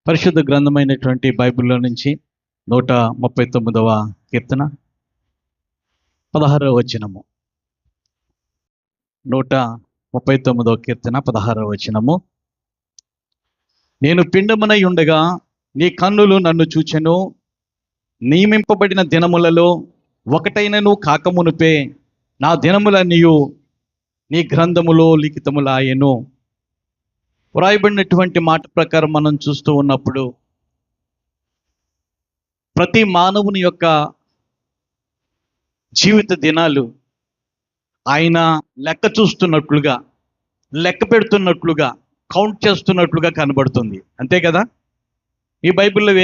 పరిశుద్ధ గ్రంథమైనటువంటి బైబిల్లో నుంచి 139వ కీర్తన 16వ వచనము. 139వ కీర్తన 16వ వచనము. నేను పిండమునై ఉండగా నీ కన్నులు నన్ను చూచెను, నియమింపబడిన దినములలో ఒకటైనను కాకమునుపే నా దినములన్నీయు నీ గ్రంథములో లిఖితములాయెను. వ్రాయబడినటువంటి మాట ప్రకారం మనం చూస్తూ ఉన్నప్పుడు ప్రతి మానవుని యొక్క జీవిత దినాలు ఆయన లెక్క చూస్తున్నట్లుగా, లెక్క పెడుతున్నట్లుగా, కౌంట్ చేస్తున్నట్లుగా కనబడుతుంది. అంతే కదా? ఈ బైబిల్లో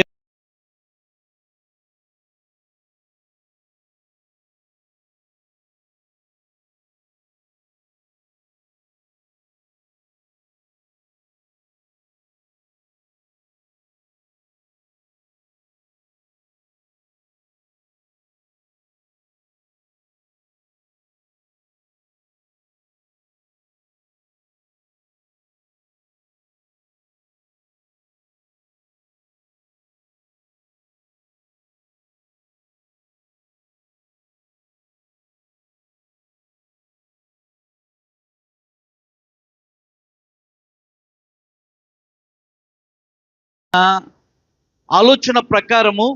ఆలోచన ప్రకారము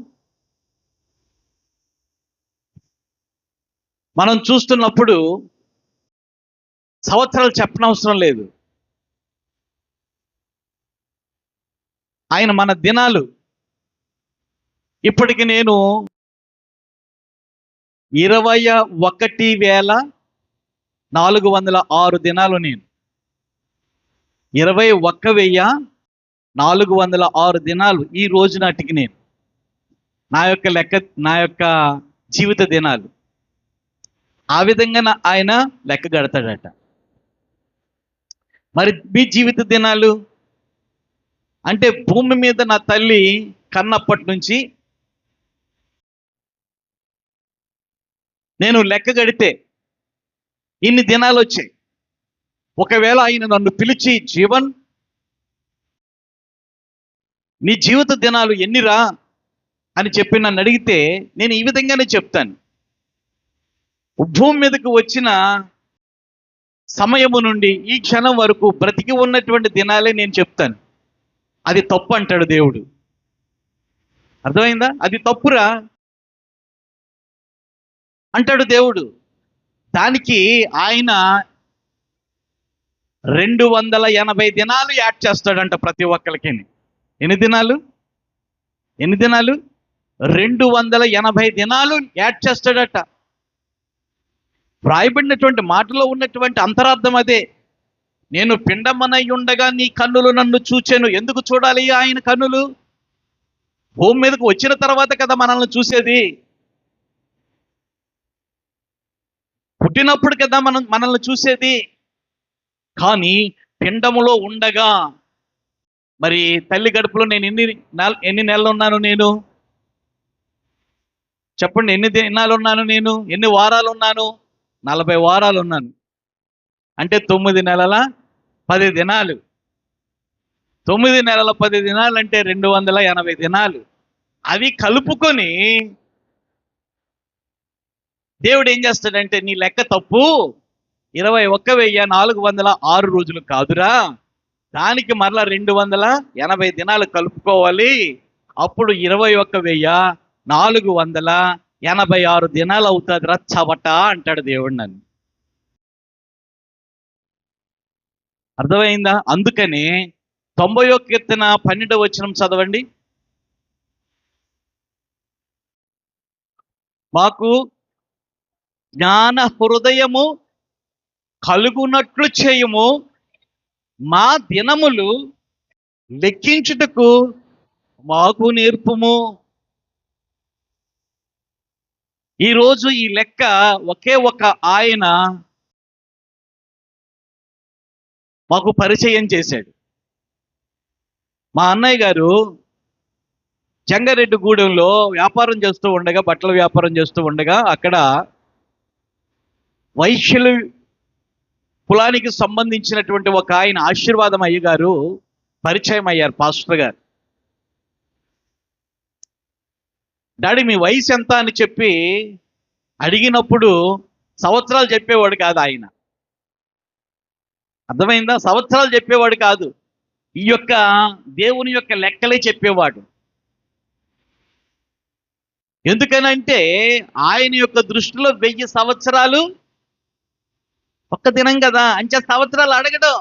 మనం చూస్తున్నప్పుడు సంవత్సరాలు చెప్పనవసరం లేదు. ఆయన మన దినాలు ఇప్పటికి నేను 21,406 దినాలు, నేను 21,406 దినాలు ఈ రోజు నాటికి నేను నా యొక్క జీవిత దినాలు ఆ విధంగా ఆయన లెక్క గడతాడట. మరి మీ జీవిత దినాలు అంటే భూమి మీద నా తల్లి కన్నప్పటి నుంచి నేను లెక్క గడితే ఇన్ని దినాలు వచ్చాయి. ఒకవేళ ఆయన నన్ను పిలిచి జీవన్ నీ జీవిత దినాలు ఎన్నిరా అని చెప్పి నన్ను అడిగితే నేను ఈ విధంగానే చెప్తాను. భూమి మీదకు వచ్చిన సమయము నుండి ఈ క్షణం వరకు బ్రతికి ఉన్నటువంటి దినాలే నేను చెప్తాను. అది తప్పు అంటాడు దేవుడు. అర్థమైందా? అది తప్పురా అంటాడు దేవుడు. దానికి ఆయన 280 దినాలు యాడ్ చేస్తాడంట ప్రతి ఒక్కరికి. ఎన్ని దినాలు? 280 దినాలు యాడ్ చేస్తాడట. వ్రాయబడినటువంటి మాటలో ఉన్నటువంటి అంతరార్థం అదే. నేను పిండమనై ఉండగా నీ కన్నులు నన్ను చూచెను. ఎందుకు చూడాలి ఆయన కన్నులు? భూమి మీదకు వచ్చిన తర్వాత కదా మనల్ని చూసేది. పుట్టినప్పుడు కదా మనల్ని చూసేది. కానీ పిండములో ఉండగా, మరి తల్లి గడుపులో నేను ఎన్ని నెలలు ఉన్నాను? నేను చెప్పండి, ఎన్ని దినాలు ఉన్నాను? నేను ఎన్ని వారాలు ఉన్నాను? 40 వారాలు ఉన్నాను. అంటే 9 నెలల 10 దినాలు. 9 నెలల 10 దినాలు అంటే 280 దినాలు. అవి కలుపుకొని దేవుడు ఏం చేస్తాడంటే, నీ లెక్క తప్పు, 21,406 రోజులు కాదురా, దానికి మరలా 280 దినాలు కలుపుకోవాలి. అప్పుడు 21,486 దినాలు అవుతుంది రా చవట అంటాడు దేవుడు నన్ను. అర్థమైందా? అందుకని 90వ కీర్తన 12వ వచనం చదవండి. మాకు జ్ఞాన హృదయము కలుగునట్లు చేయుము, మా దినములు లెక్కించుటకు మాకు నేర్పుము. ఈరోజు ఈ లెక్క ఒకే ఒక ఆయన మాకు పరిచయం చేశాడు. మా అన్నయ్య గారు జంగారెడ్డిగూడెంలో వ్యాపారం చేస్తూ ఉండగా, బట్టల వ్యాపారం చేస్తూ ఉండగా, అక్కడ వైశ్యుల కులానికి సంబంధించినటువంటి ఒక ఆయన ఆశీర్వాదం అయ్య గారు పరిచయం అయ్యారు, పాస్టర్ గారు. డాడీ మీ వయసు ఎంత అని చెప్పి అడిగినప్పుడు సంవత్సరాలు చెప్పేవాడు కాదు ఆయన. అర్థమైందా? సంవత్సరాలు చెప్పేవాడు కాదు. ఈ యొక్క దేవుని యొక్క లెక్కలే చెప్పేవాడు. ఎందుకనంటే ఆయన యొక్క దృష్టిలో 1000 సంవత్సరాలు ఒక్క దినం కదా. అంచే సంవత్సరాలు అడగడు.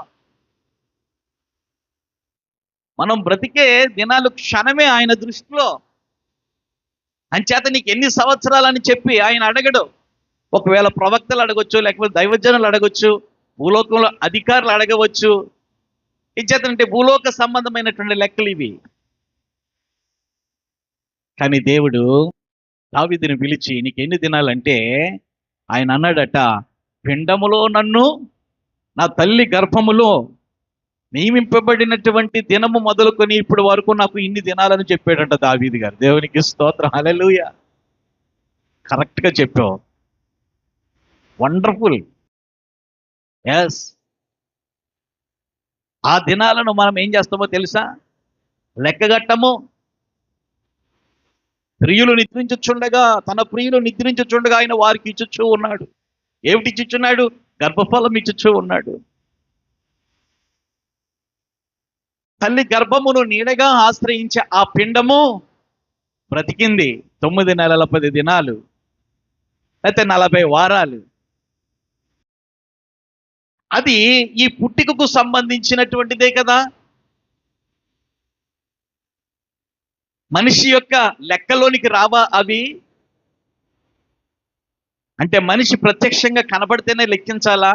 మనం బ్రతికే దినాలు క్షణమే ఆయన దృష్టిలో. అంచేత నీకు ఎన్ని సంవత్సరాలని చెప్పి ఆయన అడగడు. ఒకవేళ ప్రవక్తలు అడగొచ్చు, లేకపోతే దైవజనులు అడగొచ్చు, భూలోకంలో అధికారులు అడగవచ్చు. ఇచ్చేతంటే భూలోక సంబంధమైనటువంటి లెక్కలు ఇవి. కానీ దేవుడు దావీదుని పిలిచి నీకు ఎన్ని దినాలంటే ఆయన అన్నాడట, పిండములో నన్ను నా తల్లి గర్భములో నియమింపబడినటువంటి దినము మొదలుకొని ఇప్పుడు వరకు నాకు ఇన్ని దినాలని చెప్పాడట దావీదు గారు. దేవునికి స్తోత్రం, హల్లెలూయా. కరెక్ట్గా చెప్పావు, వండర్ఫుల్. ఎస్, ఆ దినాలను మనం ఏం చేస్తామో తెలుసా? లెక్కగట్టము. ప్రియులు నిద్రించుచుండగా, తన ప్రియులు నిద్రించుచుండగా ఆయన వారికి ఇచ్చుచూ ఉన్నాడు. ఏమిటి ఇచ్చుచున్నాడు? గర్భఫలం ఇచ్చుచూ ఉన్నాడు. తల్లి గర్భమును నీడగా ఆశ్రయించే ఆ పిండము బ్రతికింది 9 నెలల 10 దినాలు, అయితే 40 వారాలు. అది ఈ పుట్టికకు సంబంధించినటువంటిదే కదా. మనిషి యొక్క లెక్కలోనికి రావా అవి? అంటే మనిషి ప్రత్యక్షంగా కనబడితేనే లెక్కించాలా?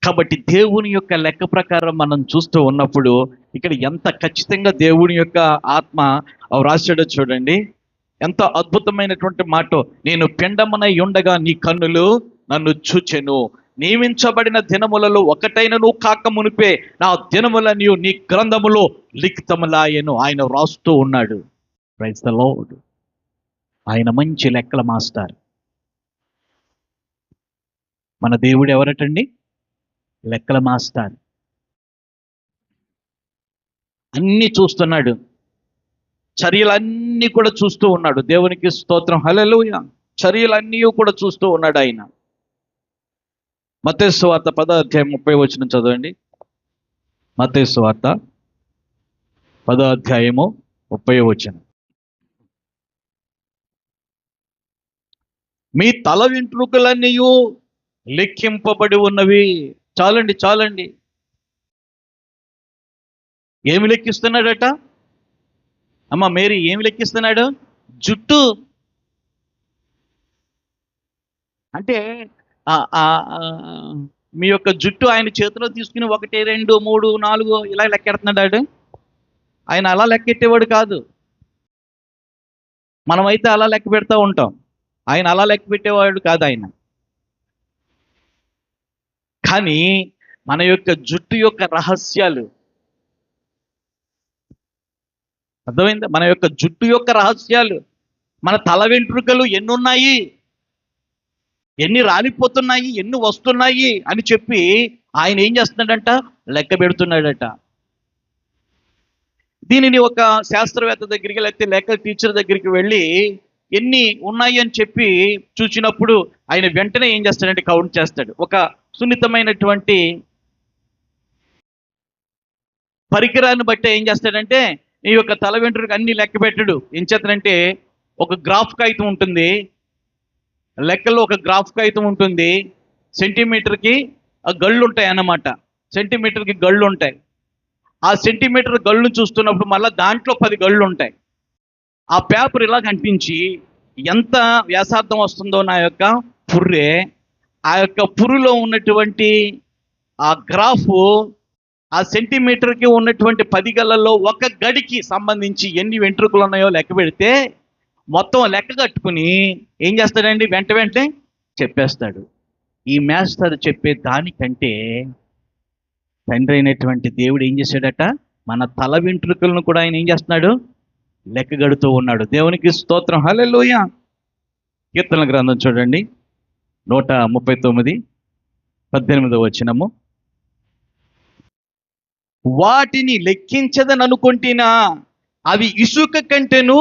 కాబట్టి దేవుని యొక్క లెక్క ప్రకారం మనం చూస్తూ ఉన్నప్పుడు ఇక్కడ ఎంత ఖచ్చితంగా దేవుని యొక్క ఆత్మ రాశాడో చూడండి. ఎంత అద్భుతమైనటువంటి మాట. నేను పిండమునై ఉండగా నీ కన్నులు నన్ను చూచెను, నియమించబడిన దినములలో ఒకటైనను కాక మునిపే నా దినములని నీ గ్రంథములో లిఖితములాయెను. ఆయన రాస్తూ ఉన్నాడు. Praise the Lord. ఆయన మంచి లెక్కల మాస్టర్. మన దేవుడు ఎవరటండి? లెక్కల మాస్టర్. అన్ని చూస్తున్నాడు, చర్యలన్నీ కూడా చూస్తూ ఉన్నాడు. దేవునికి స్తోత్రం, హల్లెలూయా. చర్యలన్నీ కూడా చూస్తూ ఉన్నాడు ఆయన. మత్తయి సువార్త 10వ అధ్యాయం 30వ వచనం చదవండి. మత్తయి సువార్త 10వ అధ్యాయము 30వ వచనం. మీ తల వెంట్రుకలన్నీ లెక్కింపబడి ఉన్నవి. చాలండి, చాలండి. ఏమి లెక్కిస్తున్నాడట? అమ్మ మేరీ, ఏమి లెక్కిస్తున్నాడు? జుట్టు. అంటే మీ యొక్క జుట్టు ఆయన చేతిలో తీసుకుని 1 2 3 4 ఇలా లెక్కెడుతున్నాడు. ఆయన అలా లెక్కెట్టేవాడు కాదు. మనమైతే అలా లెక్క పెడతా ఉంటాం. ఆయన అలా లెక్క పెట్టేవాడు కాదు ఆయన. కానీ మన యొక్క జుట్టు యొక్క రహస్యాలు అర్థమైందా? మన యొక్క జుట్టు యొక్క రహస్యాలు, మన తల వెంట్రుకలు ఎన్ని ఉన్నాయి, ఎన్ని రాలిపోతున్నాయి, ఎన్ని వస్తున్నాయి అని చెప్పి ఆయన ఏం చేస్తున్నాడంట? లెక్క పెడుతున్నాడట. దీనిని ఒక శాస్త్రవేత్త దగ్గరికి, లేకపోతే లెక్క టీచర్ దగ్గరికి వెళ్ళి ఎన్ని ఉన్నాయి అని చెప్పి చూసినప్పుడు ఆయన వెంటనే ఏం చేస్తాడంటే కౌంట్ చేస్తాడు. ఒక సున్నితమైనటువంటి పరికరాన్ని బట్టి ఏం చేస్తాడంటే ఈ యొక్క తల వెంట్రుకకు అన్ని లెక్క పెట్టడు. ఏం చేస్తాడంటే ఒక గ్రాఫ్ కాగితం ఉంటుంది, లెక్కల్లో ఒక గ్రాఫ్ కాగితం ఉంటుంది. సెంటీమీటర్కి గళ్ళు ఉంటాయి అన్నమాట. సెంటీమీటర్కి గళ్ళు ఉంటాయి. ఆ సెంటీమీటర్ గళ్ళు చూస్తున్నప్పుడు మళ్ళీ దాంట్లో 10 గళ్ళు ఉంటాయి. ఆ పేపర్ ఇలా కనిపించి ఎంత వ్యాసార్థం వస్తుందో నా యొక్క పుర్రే, ఆ యొక్క పుర్రులో ఉన్నటువంటి ఆ గ్రాఫ్ ఆ సెంటీమీటర్కి ఉన్నటువంటి 10 గళ్ళల్లో ఒక గడికి సంబంధించి ఎన్ని వెంట్రుకలు ఉన్నాయో లెక్క పెడితే మొత్తం లెక్క కట్టుకుని ఏం చేస్తాడండి? వెంటనే చెప్పేస్తాడు. ఈ మాస్టర్ చెప్పే దానికంటే తండ్రి అయినటువంటి దేవుడు ఏం చేశాడట? మన తల వెంట్రుకలను కూడా ఆయన ఏం చేస్తున్నాడు? లెక్కగడుతూ ఉన్నాడు. దేవునికి స్తోత్రం, హల్లెలూయా. కీర్తనల గ్రంథం చూడండి, 139 18వ వచనము. వాటిని లెక్కించదని అనుకుంటున్నా, అవి ఇసుక కంటేను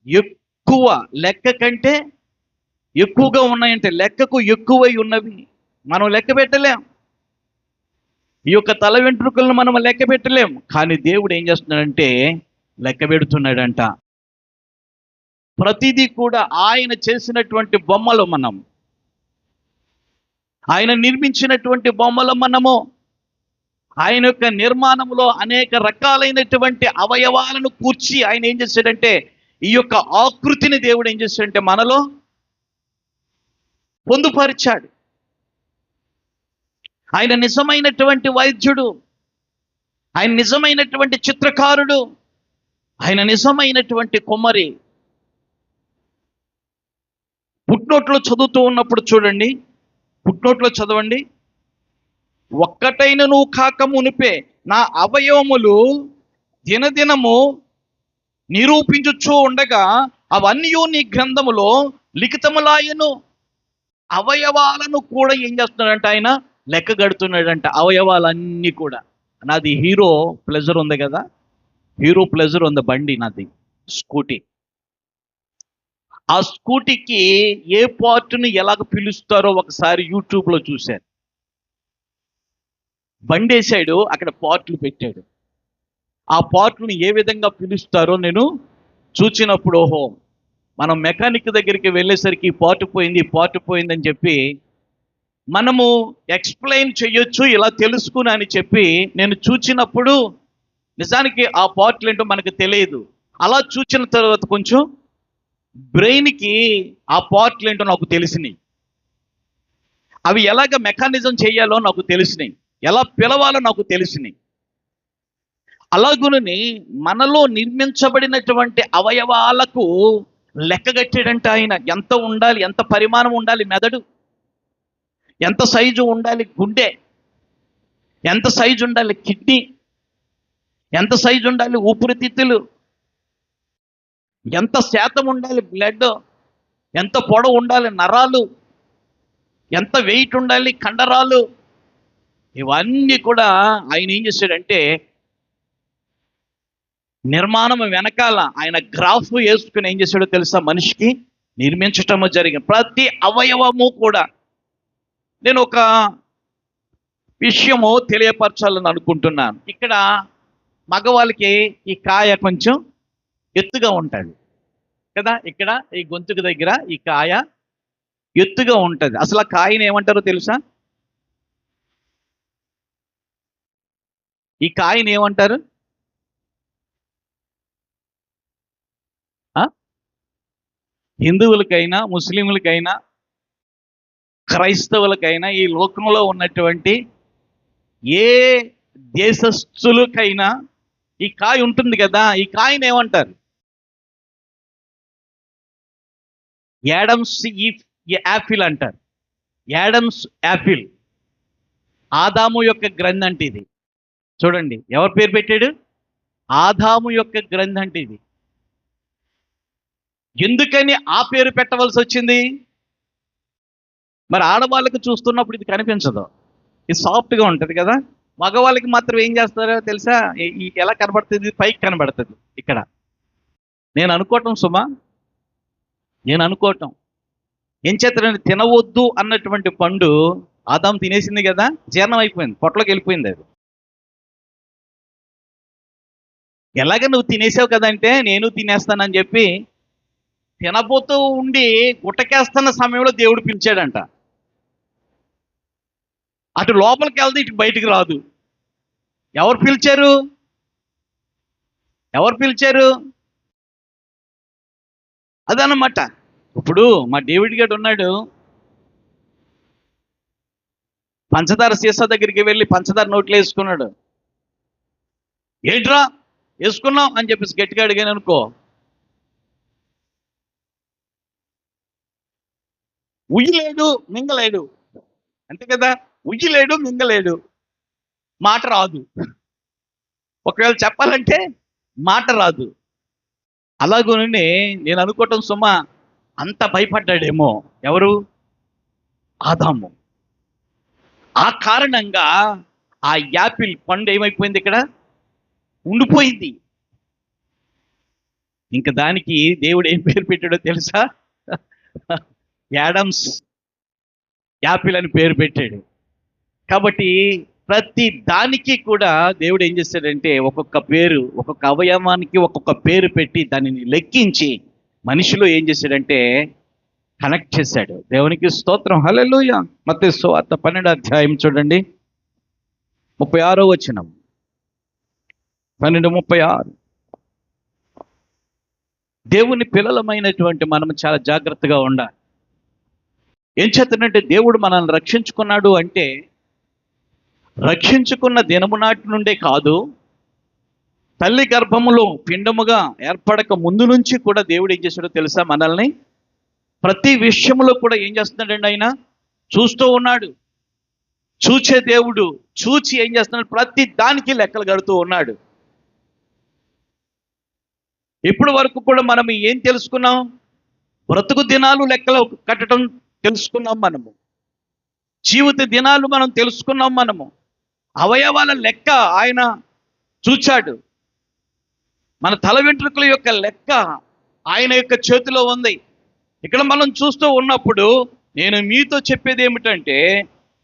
ఎక్కువ, లెక్క కంటే ఎక్కువగా ఉన్నాయంటే, లెక్కకు ఎక్కువై ఉన్నవి. మనం లెక్క పెట్టలేం. ఈ యొక్క తల వెంట్రుకలను మనం లెక్క పెట్టలేం. కానీ దేవుడు ఏం చేస్తున్నాడంటే లెక్క పెడుతున్నాడంట. ప్రతిదీ కూడా ఆయన చేసినటువంటి బొమ్మలు మనం, ఆయన నిర్మించినటువంటి బొమ్మలు మనము. ఆయన యొక్క నిర్మాణంలో అనేక రకాలైనటువంటి అవయవాలను కూర్చి ఆయన ఏం చేశాడంటే, ఈ యొక్క ఆకృతిని దేవుడు ఏం చేశాడంటే మనలో పొందుపరిచాడు. ఆయన నిజమైనటువంటి వైద్యుడు, ఆయన నిజమైనటువంటి చిత్రకారుడు, ఆయన నిజమైనటువంటి కుమ్మరి. పుట్నోట్లో చదువుతూ ఉన్నప్పుడు చూడండి, పుట్నోట్లో చదవండి. ఒక్కటైనను కాక మునిపే నా అవయవములు దినదినము నిరూపించుచూ ఉండగా అవన్నీ నీ గ్రంథములో లిఖితములాయను. అవయవాలను కూడా ఏం చేస్తున్నాడంట ఆయన లెక్క గడుతున్నాడంట. అవయవాలన్నీ కూడా. నాది హీరో ప్లెజర్ ఉంది కదా, హీరో ప్లెజర్ ఉంది బండి నాది, స్కూటీ. ఆ స్కూటీకి ఏ పార్ట్ని ఎలాగ పిలుస్తారో ఒకసారి యూట్యూబ్లో చూశాను. బండి వేసాడు, అక్కడ పార్ట్లు పెట్టాడు. ఆ పార్ట్లను ఏ విధంగా పిలుస్తారో నేను చూచినప్పుడు, ఓహో, మనం మెకానిక్ దగ్గరికి వెళ్ళేసరికి ఈ పార్ట్ పోయింది, ఈ పార్ట్ పోయిందని చెప్పి మనము ఎక్స్ప్లెయిన్ చేయొచ్చు, ఇలా తెలుసుకుని అని చెప్పి నేను చూచినప్పుడు నిజానికి ఆ పార్ట్లు ఏంటో మనకు తెలియదు. అలా చూచిన తర్వాత కొంచెం బ్రెయిన్కి ఆ పార్ట్లు ఏంటో నాకు తెలిసినాయి. అవి ఎలాగ మెకానిజం చేయాలో నాకు తెలిసినాయి, ఎలా పిలవాలో నాకు తెలిసినాయి. అలాగునని మనలో నిర్మించబడినటువంటి అవయవాలకు లెక్కగట్టాడంట ఆయన. ఎంత ఉండాలి, ఎంత పరిమాణం ఉండాలి మెదడు, ఎంత సైజు ఉండాలి గుండె, ఎంత సైజు ఉండాలి కిడ్నీ, ఎంత సైజు ఉండాలి ఊపిరితిత్తులు, ఎంత శాతం ఉండాలి బ్లడ్, ఎంత పొడవు ఉండాలి నరాలు, ఎంత వెయిట్ ఉండాలి కండరాలు. ఇవన్నీ కూడా ఆయన ఏం చేశాడంటే నిర్మాణం వెనకాల ఆయన గ్రాఫ్ వేసుకుని ఏం చేశాడో తెలుసా, మనిషికి నిర్మించటము జరిగింది. ప్రతి అవయవము కూడా. నేను ఒక విషయము తెలియపరచాలని అనుకుంటున్నాను. ఇక్కడ మగవాళ్ళకి ఈ కాయ కొంచెం ఎత్తుగా ఉంటుంది కదా, ఇక్కడ ఈ గొంతుకు దగ్గర ఈ కాయ ఎత్తుగా ఉంటుంది. అసలు ఆ కాయని ఏమంటారో తెలుసా? ఈ కాయని ఏమంటారు? హిందువులకైనా, ముస్లింలకైనా, క్రైస్తవులకైనా, ఈ లోకంలో ఉన్నటువంటి ఏ దేశస్థులకైనా ఈ కాయ ఉంటుంది కదా, ఈ కాయని ఏమంటారు? యాడమ్స్ యాపిల్ అంటారు. Adams Apple. ఆదాము యొక్క గ్రంథి అంటే ఇది. చూడండి, ఎవరి పేరు పెట్టాడు? ఆదాము యొక్క గ్రంథి అంటే ఇది. ఎందుకని ఆ పేరు పెట్టవలసి వచ్చింది? మరి ఆడవాళ్ళకి చూస్తున్నప్పుడు ఇది కనిపించదు, ఇది సాఫ్ట్గా ఉంటుంది కదా. మగవాళ్ళకి మాత్రం ఏం చేస్తారో తెలుసా? ఎలా కనబడుతుంది? పైకి కనబడుతుంది ఇక్కడ. నేను అనుకోవటం సుమా, నేను అనుకోవటం ఏం చేస్తారని, తినవద్దు అన్నటువంటి పండు ఆదాం తినేసింది కదా, జీర్ణం అయిపోయింది, పొట్టలోకి వెళ్ళిపోయింది. అది ఎలాగ నువ్వు తినేసావు కదంటే నేను తినేస్తానని చెప్పి తినబోతూ ఉండి గుట్టకేస్తున్న సమయంలో దేవుడు పిలిచాడంట. అటు లోపలికి వెళ్తే ఇటు బయటికి రాదు. ఎవరు పిలిచారు? ఎవరు పిలిచారు? అదనమాట. ఇప్పుడు మా డేవిడ్ గారు ఉన్నాడు, పంచదార సీసా దగ్గరికి వెళ్ళి పంచదార నోట్లో వేసుకున్నాడు. ఏంట్రా వేసుకున్నావు అని చెప్పేసి గట్టిగా అడిగాను అనుకో, ఉయ్యలేడు మింగలేడు, అంతే కదా. ఉయ్యలేడు మింగలేడు, మాట రాదు. ఒకవేళ చెప్పాలంటే మాట రాదు. అలాగోనే నేను అనుకోవటం సుమా, అంత భయపడ్డాడేమో ఎవరు? ఆదాము. ఆ కారణంగా ఆ యాపిల్ పండు ఏమైపోయింది? ఇక్కడ ఉండిపోయింది. ఇంక దానికి దేవుడు ఏం పేరు పెట్టాడో తెలుసా? యాడమ్స్ యాపిల్ అని పేరు పెట్టాడు. కాబట్టి ప్రతి దానికి కూడా దేవుడు ఏం చేశాడంటే ఒక్కొక్క పేరు, ఒక్కొక్క అవయవానికి ఒక్కొక్క పేరు పెట్టి దానిని లెక్కించి మనిషిలో ఏం చేశాడంటే కనెక్ట్ చేశాడు. దేవునికి స్తోత్రం. హల్లెలూయా. మత్తయి సువార్త 12వ అధ్యాయం చూడండి, 36వ వచనం. 12:36. దేవుని పిల్లలమైనటువంటి మనం చాలా జాగ్రత్తగా ఉండాలి. ఏం చేతనంటే దేవుడు మనల్ని రక్షించుకున్నాడు అంటే రక్షించుకున్న దినము నాటి నుండే కాదు, తల్లి గర్భములో పిండముగా ఏర్పడక ముందు నుంచి కూడా దేవుడు ఏం చేశాడో తెలుసా? మనల్ని ప్రతి విషయంలో కూడా ఏం చేస్తున్నాడండి? ఆయన చూస్తూ ఉన్నాడు. చూచే దేవుడు. చూచి ఏం చేస్తున్నాడు? ప్రతి దానికి లెక్కలు కడుతూ ఉన్నాడు. ఇప్పటి వరకు కూడా మనం ఏం తెలుసుకున్నాం? బ్రతుకు దినాలు లెక్కలు కట్టడం తెలుసుకున్నాం మనము. జీవిత దినాలు మనం తెలుసుకున్నాం మనము. అవయవాల లెక్క ఆయన చూచాడు. మన తల వెంట్రుకల యొక్క లెక్క ఆయన యొక్క చేతిలో ఉంది. ఇక్కడ మనం చూస్తూ ఉన్నప్పుడు నేను మీతో చెప్పేది ఏమిటంటే,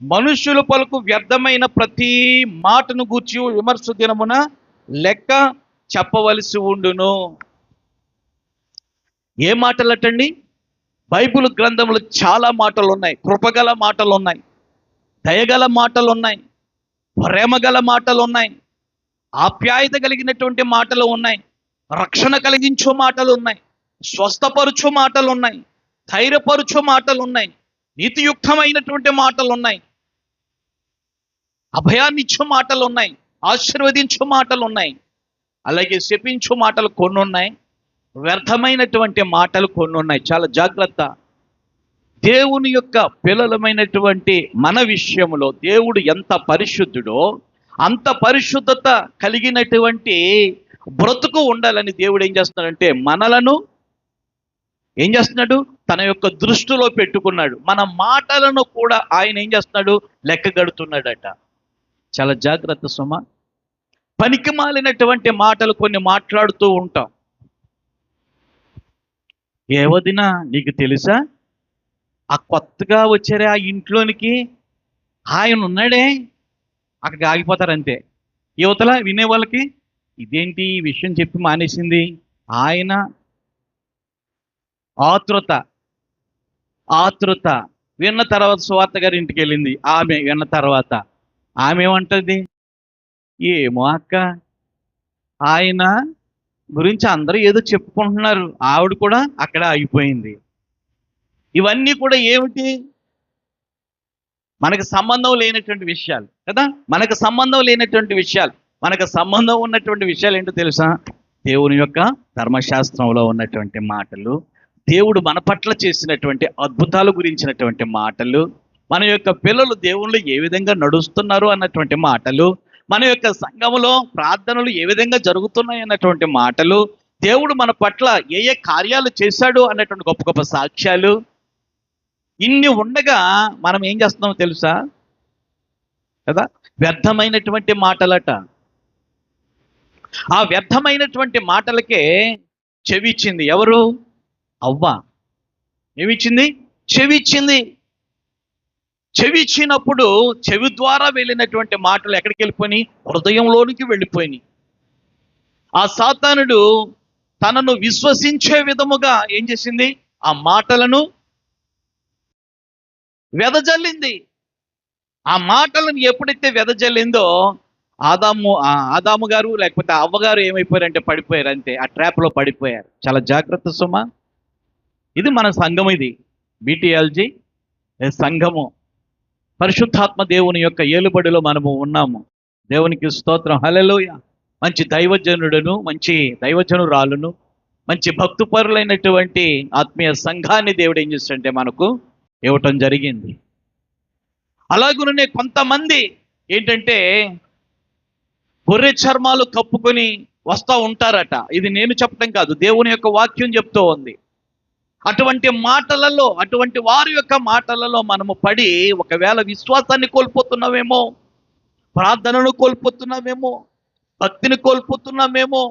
మనుష్యుల పలుకు వ్యర్థమైన ప్రతి మాటను గూర్చి విమర్శ దినమున లెక్క చెప్పవలసి ఉండును. ఏ మాటలటండి? బైబిల్ గ్రంథంలో చాలా మాటలు ఉన్నాయి. కృపగల మాటలు ఉన్నాయి, దయగల మాటలు ఉన్నాయి, ప్రేమగల మాటలు ఉన్నాయి, ఆప్యాయత కలిగినటువంటి మాటలు ఉన్నాయి, రక్షణ కలిగించు మాటలు ఉన్నాయి, స్వస్థపరుచు మాటలు ఉన్నాయి, ధైర్యపరుచు మాటలు ఉన్నాయి, నీతియుక్తమైనటువంటి మాటలు ఉన్నాయి, అభయాన్నిచ్చు మాటలు ఉన్నాయి, ఆశీర్వదించు మాటలు ఉన్నాయి, అలాగే శపించు మాటలు కొన్ని ఉన్నాయి, వ్యర్థమైనటువంటి మాటలు కొన్ని ఉన్నాయి. చాలా జాగ్రత్త. దేవుని యొక్క పిల్లలమైనటువంటి మన విషయంలో దేవుడు ఎంత పరిశుద్ధుడో అంత పరిశుద్ధత కలిగినటువంటి బ్రతుకు ఉండాలని దేవుడు ఏం చేస్తున్నాడంటే మనలను ఏం చేస్తున్నాడు? తన యొక్క దృష్టిలో పెట్టుకున్నాడు. మన మాటలను కూడా ఆయన ఏం చేస్తున్నాడు? లెక్కగడుతున్నాడట. చాలా జాగ్రత్త సుమ. పనికి మాలినటువంటి మాటలు కొన్ని మాట్లాడుతూ ఉంటాం. ఏ వదిన నీకు తెలుసా, ఆ కొత్తగా వచ్చారే ఆ ఇంట్లోనికి ఆయన ఉన్నాడే, అక్కడికి ఆగిపోతారు అంతే. యువతల వినే వాళ్ళకి ఇదేంటి ఈ విషయం చెప్పి మానేసింది? ఆయన ఆతృత విన్న తర్వాత సువార్త గారి ఇంటికి వెళ్ళింది. ఆమె విన్న తర్వాత ఆమె ఏమంటది? ఏమో అక్క, ఆయన గురించి అందరూ ఏదో చెప్పుకుంటున్నారు, ఆవిడ కూడా అక్కడ ఆగిపోయింది. ఇవన్నీ కూడా ఏమిటి? మనకు సంబంధం లేనటువంటి విషయాలు కదా. మనకు సంబంధం లేనటువంటి విషయాలు. మనకు సంబంధం ఉన్నటువంటి విషయాలు ఏంటో తెలుసా? దేవుని యొక్క ధర్మశాస్త్రంలో ఉన్నటువంటి మాటలు, దేవుడు మన పట్ల చేసినటువంటి అద్భుతాల గురించినటువంటి మాటలు, మన యొక్క పిల్లలు దేవుళ్ళు ఏ విధంగా నడుస్తున్నారు అన్నటువంటి మాటలు, మన యొక్క సంఘములో ప్రార్థనలు ఏ విధంగా జరుగుతున్నాయి అన్నటువంటి మాటలు, దేవుడు మన పట్ల ఏ ఏ కార్యాలు చేశాడు అన్నటువంటి గొప్ప గొప్ప సాక్ష్యాలు, ఇన్ని ఉండగా మనం ఏం చేస్తున్నామో తెలుసా కదా? వ్యర్థమైనటువంటి మాటలట. ఆ వ్యర్థమైనటువంటి మాటలకే చెవిచ్చింది ఎవరు? అవ్వ. ఏమిచ్చింది? చెవిచ్చింది. చెవిచ్చినప్పుడు చెవి ద్వారా వెళ్ళినటువంటి మాటలు ఎక్కడికి వెళ్ళిపోయినాయి? హృదయంలోనికి వెళ్ళిపోయినాయి. ఆ సాతానుడు తనను విశ్వసించే విధముగా ఏం చేసింది? ఆ మాటలను వెదజల్లింది. ఆ మాటలను ఎప్పుడైతే వెదజల్లిందో ఆదాము గారు లేకపోతే అవ్వగారు ఏమైపోయారంటే పడిపోయారు అంతే. ఆ ట్రాప్లో పడిపోయారు. చాలా జాగ్రత్త సుమ. ఇది మన సంఘం. ఇది BTLG సంఘము. పరిశుద్ధాత్మ దేవుని యొక్క ఏలుబడిలో మనము ఉన్నాము. దేవునికి స్తోత్రం. హల్లెలూయా. మంచి దైవజనుడును, మంచి దైవజనురాలును, మంచి భక్తుపరులైనటువంటి ఆత్మీయ సంఘాన్ని దేవుడు ఏం చేస్తాడంటే మనకు ఇవ్వటం జరిగింది. అలాగునే కొంతమంది ఏంటంటే గొర్రె చర్మాలు కప్పుకొని వస్తూ ఉంటారట. ఇది నేను చెప్పడం కాదు, దేవుని యొక్క వాక్యం చెప్తూ ఉంది. అటువంటి మాటలలో, అటువంటి వారి యొక్క మాటలలో మనము పడి ఒకవేళ విశ్వాసాన్ని కోల్పోతున్నామేమో, ప్రార్థనను కోల్పోతున్నామేమో, భక్తిని కోల్పోతున్నామేమో,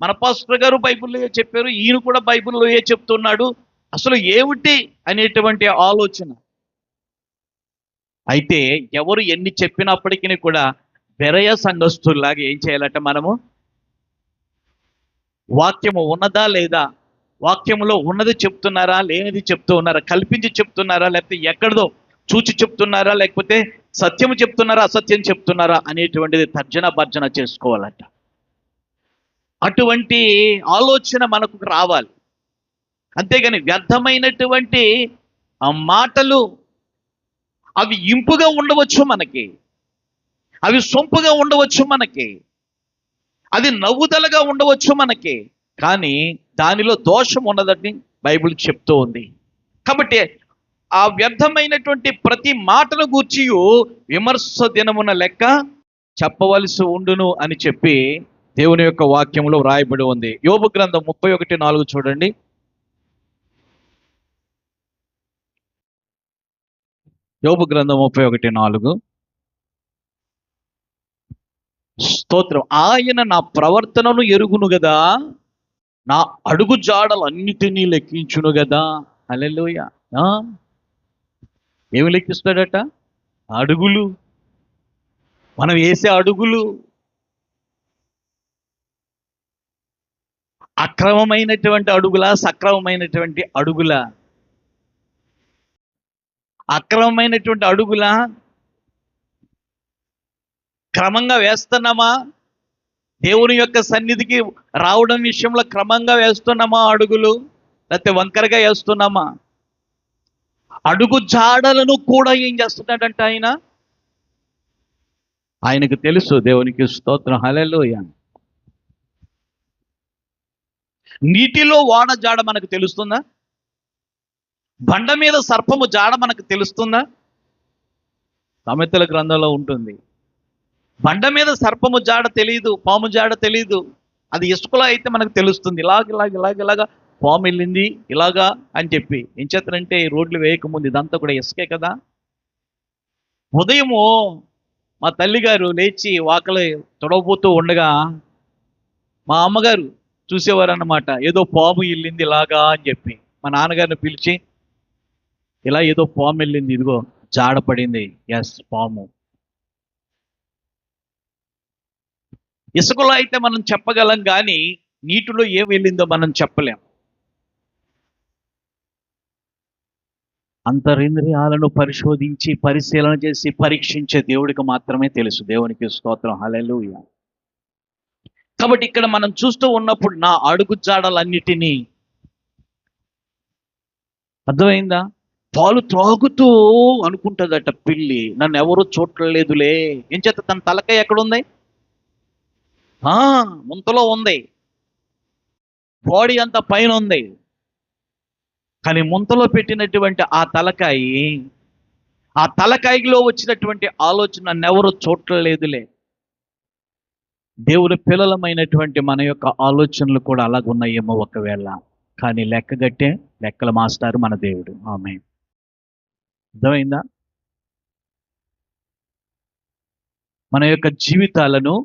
మన పాస్టర్ గారు బైబిల్లో చెప్పారు, ఈయన కూడా బైబిల్లో చెప్తున్నాడు, అసలు ఏమిటి అనేటువంటి ఆలోచన. అయితే ఎవరు ఎన్ని చెప్పినప్పటికీ కూడా బెరయ సంఘస్థుల్లాగా ఏం చేయాలంటే మనము వాక్యము ఉన్నదా లేదా, వాక్యములో ఉన్నది చెప్తున్నారా లేనిది చెప్తూ ఉన్నారా, కల్పించి చెప్తున్నారా లేకపోతే ఎక్కడదో చూచి చెప్తున్నారా, లేకపోతే సత్యము చెప్తున్నారా అసత్యం చెప్తున్నారా అనేటువంటిది తర్జన భర్జన చేసుకోవాలంట. అటువంటి ఆలోచన మనకు రావాలి. అంతేగాని వ్యర్థమైనటువంటి ఆ మాటలు అవి ఇంపుగా ఉండవచ్చు మనకి, అవి సొంపుగా ఉండవచ్చు మనకి, అది నవ్వుదలగా ఉండవచ్చు మనకి, కానీ దానిలో దోషం ఉన్నదని బైబిల్ చెప్తూ ఉంది. కాబట్టి ఆ వ్యర్థమైనటువంటి ప్రతి మాటను గూర్చి విమర్శ దినమున లెక్క చెప్పవలసి ఉండును అని చెప్పి దేవుని యొక్క వాక్యంలో వ్రాయబడి ఉంది. యోబు గ్రంథం 31:4 చూడండి. యోబు గ్రంథం 31:4. స్తోత్రం. ఆయన నా ప్రవర్తనను ఎరుగును గదా, నా అడుగు జాడలన్నిటినీ లెక్కించును గదా. హల్లెలూయా. ఏమి లెక్కిస్తాడట? అడుగులు, మనం వేసే అడుగులు, అక్రమమైనటువంటి అడుగులా సక్రమమైనటువంటి అడుగులా? అక్రమమైనటువంటి అడుగులా? క్రమంగా వేస్తున్నామా? దేవుని యొక్క సన్నిధికి రావడం విషయంలో క్రమంగా వేస్తున్నామా అడుగులు, లేకపోతే వంకరగా వేస్తున్నామా? అడుగు జాడలను కూడా ఏం చేస్తున్నాడంట ఆయనకు తెలుసు. దేవునికి స్తోత్రం. హల్లెలూయా. నీటిలో వాడ జాడ మనకు తెలుస్తుందా? బండ మీద సర్పము జాడ మనకు తెలుస్తుందా? సామెతల గ్రంథంలో ఉంటుంది. బండ మీద సర్పము జాడ తెలియదు, పాము జాడ తెలియదు. అది ఇసుకలో అయితే మనకు తెలుస్తుంది. ఇలాగ పాము వెళ్ళింది ఇలాగా అని చెప్పి. ఏం చేస్తారంటే రోడ్లు వేయకముందు ఇదంతా కూడా ఇసుకే కదా. ఉదయము మా తల్లిగారు లేచి వాకలు తొడవబోతూ ఉండగా మా అమ్మగారు చూసేవారు అన్నమాట. ఏదో పాము వెళ్ళింది ఇలాగా అని చెప్పి మా నాన్నగారిని పిలిచి, ఇలా ఏదో పాము వెళ్ళింది, ఇదిగో జాడ పడింది. ఎస్, పాము. ఇసుకలో అయితే మనం చెప్పగలం, కానీ నీటిలో ఏం వెళ్ళిందో మనం చెప్పలేం. అంతరింద్రియాలను పరిశోధించి పరిశీలన చేసి పరీక్షించే దేవుడికి మాత్రమే తెలుసు. దేవునికి స్తోత్రం. హల్లెలూయా. కాబట్టి ఇక్కడ మనం చూస్తూ ఉన్నప్పుడు నా అడుగు జాడలన్నిటినీ, అర్థమైందా? పాలు త్రాగుతూ అనుకుంటుందట పిల్లి, నన్ను ఎవరు చూడలేదులే. ఏం చేత తన తలకాయ ఎక్కడుంది? ముంతలో ఉంది. బాడీ అంతా పైన ఉంది, కానీ ముంతలో పెట్టినటువంటి ఆ తలకాయలో వచ్చినటువంటి ఆలోచన నన్నెవరు చూడలేదులే. దేవుని పిల్లలమైనటువంటి మన యొక్క ఆలోచనలు కూడా అలాగున్నాయేమో ఒకవేళ, కానీ లెక్కగట్టే లెక్కల మాస్టారు మన దేవుడు. ఆమేన్. అర్థమైందా? మన యొక్క జీవితాలను,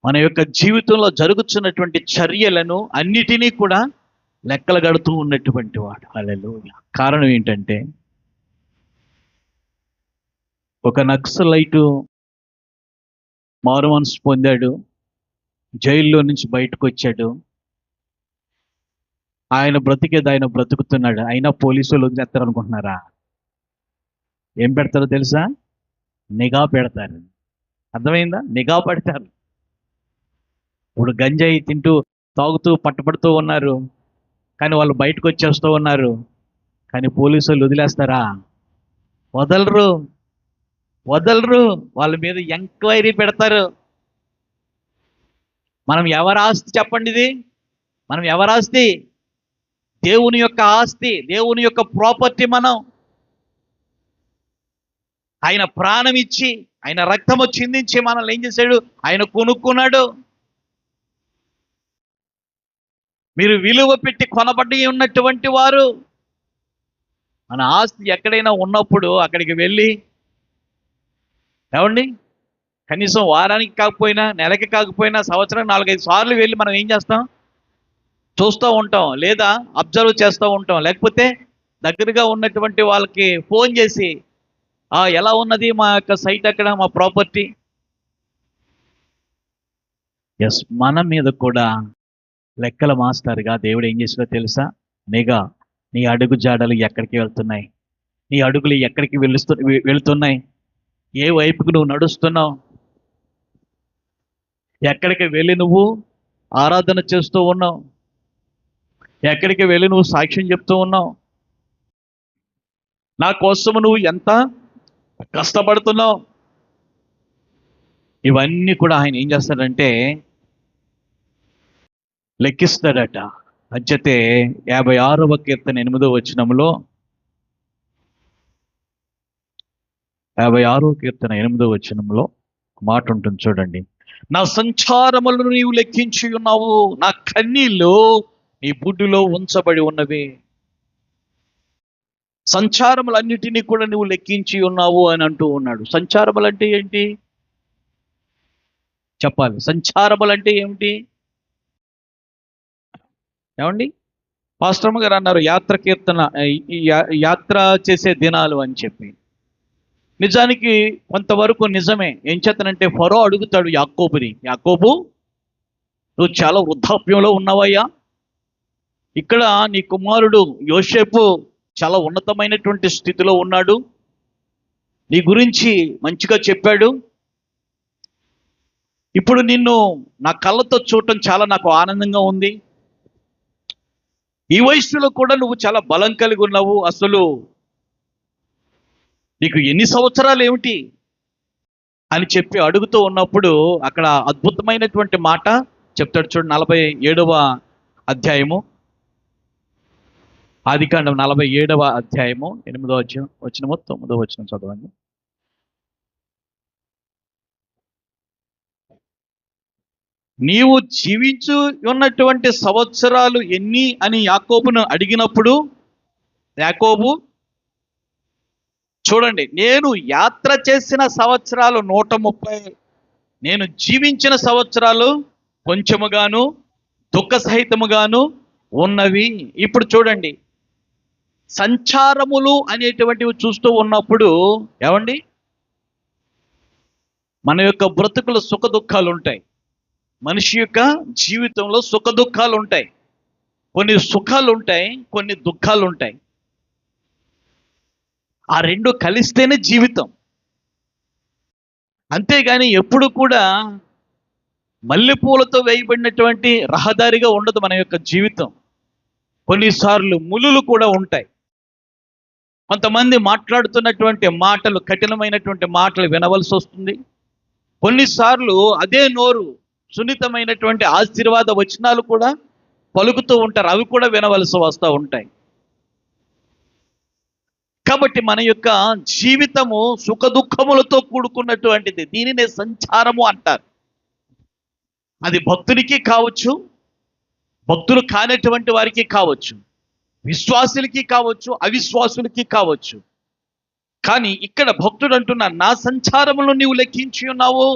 మన యొక్క జీవితంలో జరుగుతున్నటువంటి చర్యలను అన్నిటినీ కూడా లెక్కలు గడుతూ ఉన్నటువంటి వాడు. హల్లెలూయా. కారణం ఏంటంటే, ఒక నక్సలైటు మారుమనసు పొందాడు, జైల్లో నుంచి బయటకు వచ్చాడు. ఆయన బ్రతికేది ఆయన బ్రతుకుతున్నాడు. అయినా పోలీసులు వదిలేస్తారు అనుకుంటున్నారా? ఏం పెడతారో తెలుసా? నిఘా పెడతారు. అర్థమైందా? నిఘా పెడతారు. ఇప్పుడు గంజాయి తింటూ తాగుతూ పట్టుబడుతూ ఉన్నారు, కానీ వాళ్ళు బయటకు వచ్చేస్తూ ఉన్నారు. కానీ పోలీసులు వదిలేస్తారా? వదలరు. వాళ్ళ మీద ఎంక్వైరీ పెడతారు. మనం ఎవరి ఆస్తి చెప్పండి ఇది? మనం ఎవరి ఆస్తి? దేవుని యొక్క ఆస్తి, దేవుని యొక్క ప్రాపర్టీ మనం. ఆయన ప్రాణం ఇచ్చి, ఆయన రక్తము చిందించి మనల్ని ఏం చేశాడు? ఆయన కొనుక్కున్నాడు. మీరు విలువ పెట్టి కొనబడి ఉన్నటువంటి వారు. మన ఆస్తి ఎక్కడైనా ఉన్నప్పుడు అక్కడికి వెళ్ళి, ఏమండి కనీసం వారానికి కాకపోయినా, నెలకి కాకపోయినా, సంవత్సరం 4-5 సార్లు వెళ్ళి మనం ఏం చేస్తాం? చూస్తూ ఉంటాం, లేదా అబ్జర్వ్ చేస్తూ ఉంటాం. లేకపోతే దగ్గరగా ఉన్నటువంటి వాళ్ళకి ఫోన్ చేసి, ఎలా ఉన్నది మా యొక్క సైట్, అక్కడ మా ప్రాపర్టీ. ఎస్, మన మీద కూడా లెక్కల మాస్టర్గా దేవుడు ఏం చేసినా తెలుసా? నిఘా. నీ అడుగు జాడలు ఎక్కడికి వెళ్తున్నాయి? నీ అడుగులు ఎక్కడికి వెళుతున్నాయి? ఏ వైపుకు నువ్వు నడుస్తున్నావు? ఎక్కడికి వెళ్ళి నువ్వు ఆరాధన చేస్తూ ఉన్నావు? ఎక్కడికి వెళ్ళి నువ్వు సాక్ష్యం చెప్తూ ఉన్నావు? నా కోసం నువ్వు ఎంత కష్టపడుతున్నావు? ఇవన్నీ కూడా ఆయన ఏం చేస్తాడంటే లెక్కిస్తాడట. అంచేతే 56వ కీర్తన 8వ వచనంలో, 56వ కీర్తన 8వ వచనంలో మాట ఉంటుంది చూడండి. నా సంచారములను నీవు లెక్కించి ఉన్నావు, నా కన్నీళ్ళు నీ బుడ్డులో ఉంచబడి ఉన్నవి. సంచారములన్నిటినీ కూడా నువ్వు లెక్కించి ఉన్నావు అని అంటూ ఉన్నాడు. సంచారములు అంటే ఏంటి చెప్పాలి? సంచారములు అంటే ఏమిటి? ఏమండి, పాస్టర్మ గారు అన్నారు యాత్ర కీర్తన, యాత్ర చేసే దినాలు అని చెప్పి. నిజానికి కొంతవరకు నిజమే. ఏం చేతనంటే ఫరో అడుగుతాడు యాకోబుని, యాకోబు నువ్వు చాలా వృద్ధాప్యంలో ఉన్నావయ్యా, ఇక్కడ నీ కుమారుడు యోసేపు చాలా ఉన్నతమైనటువంటి స్థితిలో ఉన్నాడు, నీ గురించి మంచిగా చెప్పాడు, ఇప్పుడు నిన్ను నా కళ్ళతో చూడటం చాలా నాకు ఆనందంగా ఉంది, ఈ వయసులో కూడా నువ్వు చాలా బలం కలిగి ఉన్నావు, అసలు నీకు ఎన్ని సంవత్సరాలు ఏమిటి అని చెప్పి అడుగుతూ ఉన్నప్పుడు అక్కడ అద్భుతమైనటువంటి మాట చెప్తాడు చూడు. 47వ అధ్యాయము, ఆదికాండం 47వ అధ్యాయము 8వ వచనము 9వ వచనం చదవండి. నీవు జీవించు ఉన్నటువంటి సంవత్సరాలు ఎన్ని అని యాకోబును అడిగినప్పుడు, యాకోబు చూడండి, నేను యాత్ర చేసిన సంవత్సరాలు 130, నేను జీవించిన సంవత్సరాలు కొంచెముగాను దుఃఖ సహితముగాను ఉన్నవి. ఇప్పుడు చూడండి, సంచారములు అనేటువంటివి చూస్తూ ఉన్నప్పుడు ఏమండి, మన యొక్క బ్రతుకులు సుఖ దుఃఖాలు ఉంటాయి. మనిషి యొక్క జీవితంలో సుఖ దుఃఖాలు ఉంటాయి. కొన్ని సుఖాలు ఉంటాయి, కొన్ని దుఃఖాలు ఉంటాయి. ఆ రెండు కలిస్తేనే జీవితం. అంతేగాని ఎప్పుడు కూడా మల్లెపూలతో వేయబడినటువంటి రహదారిగా ఉండదు మన యొక్క జీవితం. కొన్నిసార్లు ములులు కూడా ఉంటాయి. కొంతమంది మాట్లాడుతున్నటువంటి మాటలు కఠినమైనటువంటి మాటలు వినవలసి వస్తుంది. కొన్నిసార్లు అదే నోరు సున్నితమైనటువంటి ఆశీర్వాద వచనాలు కూడా పలుకుతూ ఉంటారు, అవి కూడా వినవలసి వస్తూ ఉంటాయి. కాబట్టి మన యొక్క జీవితము సుఖ దుఃఖములతో కూడుకున్నటువంటిది. దీనినే సంచారము అంటారు. అది భక్తునికి కావచ్చు, భక్తులు కానటువంటి వారికి కావచ్చు, విశ్వాసులకి కావచ్చు, అవిశ్వాసులకి కావచ్చు. కానీ ఇక్కడ భక్తుడు అంటున్నా, నా సంచారములను నీవు లెక్కించి ఉన్నావు.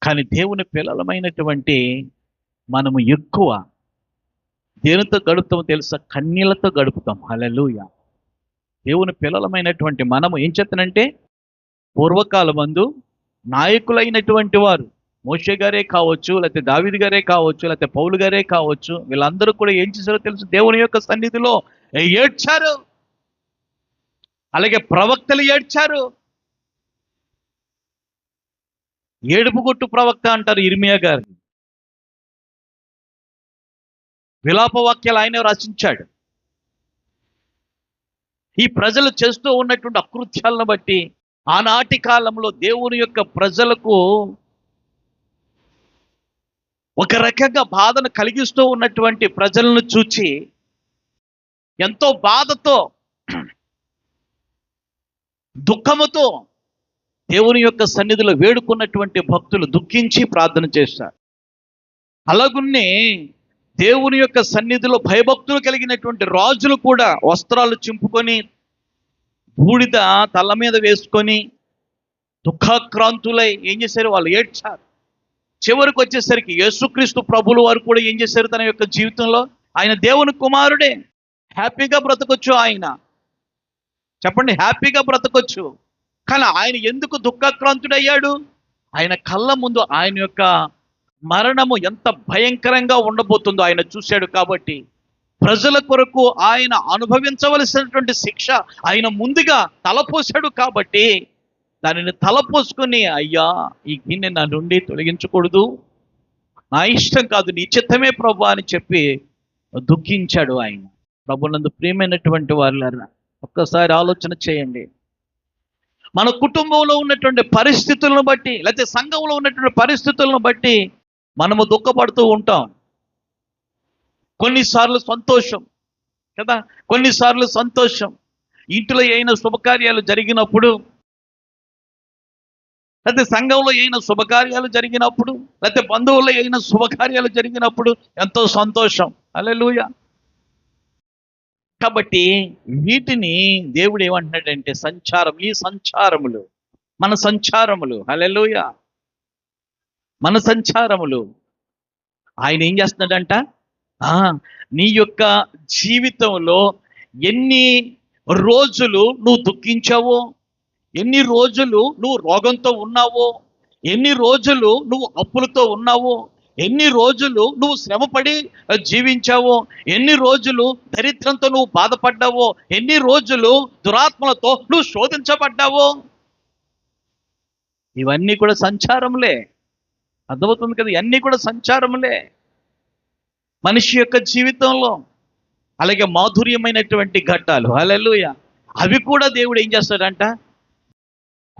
కానీ దేవుని పిల్లలమైనటువంటి మనము ఎక్కువ దేనితో గడుపుతామో తెలుసా? కన్నీళ్లతో గడుపుతాం. హల్లెలూయా. దేవుని పిల్లలమైనటువంటి మనము ఏం చేతనంటే, పూర్వకాలమందు నాయకులైనటువంటి వారు మోషే గారే కావచ్చు, లేకపోతే దావీదు గారే కావచ్చు, లేకపోతే పౌలు గారే కావచ్చు, వీళ్ళందరూ కూడా ఏం చేశారో తెలుసు? దేవుని యొక్క సన్నిధిలో ఏడ్చారు. అలాగే ప్రవక్తలు ఏడ్చారు. ఏడుపుగొట్టు ప్రవక్త అంటారు ఇర్మియా గారు. విలాప వాక్యాలు ఆయన రచించాడు. ఈ ప్రజలు చేస్తూ ఉన్నటువంటి అకృత్యాలను బట్టి ఆనాటి కాలంలో దేవుని యొక్క ప్రజలకు ఒక రకంగా బాధను కలిగిస్తూ ఉన్నటువంటి ప్రజలను చూచి ఎంతో బాధతో దుఃఖముతో దేవుని యొక్క సన్నిధిలో వేడుకున్నటువంటి భక్తులు దుఃఖించి ప్రార్థన చేశారు. అలాగున్నే దేవుని యొక్క సన్నిధిలో భయభక్తులు కలిగినటువంటి రాజులు కూడా వస్త్రాలు చింపుకొని, బూడిద తల మీద వేసుకొని, దుఃఖాక్రాంతులై ఏం చేశారు? వాళ్ళు ఏడ్చారు. చివరికి వచ్చేసరికి యేసుక్రీస్తు ప్రభుల వారు కూడా ఏం చేశారు? తన యొక్క జీవితంలో ఆయన దేవుని కుమారుడే, హ్యాపీగా బ్రతకొచ్చు ఆయన. చెప్పండి, హ్యాపీగా బ్రతకొచ్చు. కానీ ఆయన ఎందుకు దుఃఖాక్రాంతుడయ్యాడు? ఆయన కళ్ళ ముందు ఆయన యొక్క మరణము ఎంత భయంకరంగా ఉండబోతుందో ఆయన చూశాడు. కాబట్టి ప్రజల కొరకు ఆయన అనుభవించవలసినటువంటి శిక్ష ఆయన ముందుగా తలపోశాడు. కాబట్టి దానిని తలపోసుకుని, అయ్యా ఈ గిన్నె నా నుండి తొలగించకూడదు, నా ఇష్టం కాదు, నీ చిత్తమే ప్రభు అని చెప్పి దుఃఖించాడు ఆయన. ప్రభునందు ప్రియమైనటువంటి వాళ్ళారా, ఒక్కసారి ఆలోచన చేయండి. మన కుటుంబంలో ఉన్నటువంటి పరిస్థితులను బట్టి, లేకపోతే సంఘంలో ఉన్నటువంటి పరిస్థితులను బట్టి మనము దుఃఖపడుతూ ఉంటాం. కొన్నిసార్లు సంతోషం కదా, కొన్నిసార్లు సంతోషం. ఇంట్లో అయిన శుభకార్యాలు జరిగినప్పుడు, లేకపోతే సంఘంలో అయిన శుభకార్యాలు జరిగినప్పుడు, లేకపోతే బంధువుల్లో అయిన శుభకార్యాలు జరిగినప్పుడు ఎంతో సంతోషం. హల్లెలూయా. కాబట్టి వీటిని దేవుడు ఏమంటున్నాడంటే సంచారం, ఈ సంచారములు మన సంచారములు. హల్లెలూయా. మన సంచారములు. ఆయన ఏం చేస్తున్నాడంట? నీ యొక్క జీవితంలో ఎన్ని రోజులు నువ్వు దుఃఖించావో, ఎన్ని రోజులు నువ్వు రోగంతో ఉన్నావో, ఎన్ని రోజులు నువ్వు అప్పులతో ఉన్నావో, ఎన్ని రోజులు నువ్వు శ్రమపడి జీవించావో, ఎన్ని రోజులు దరిద్రంతో నువ్వు బాధపడ్డావో, ఎన్ని రోజులు దురాత్మలతో నువ్వు శోధించబడ్డావో, ఇవన్నీ కూడా సంచారములే. అర్థమవుతుంది కదా? ఇవన్నీ కూడా సంచారములే మనిషి యొక్క జీవితంలో. అలాగే మాధుర్యమైనటువంటి ఘట్టాలు, హల్లెలూయా, అవి కూడా దేవుడు ఏం చేస్తాడంట?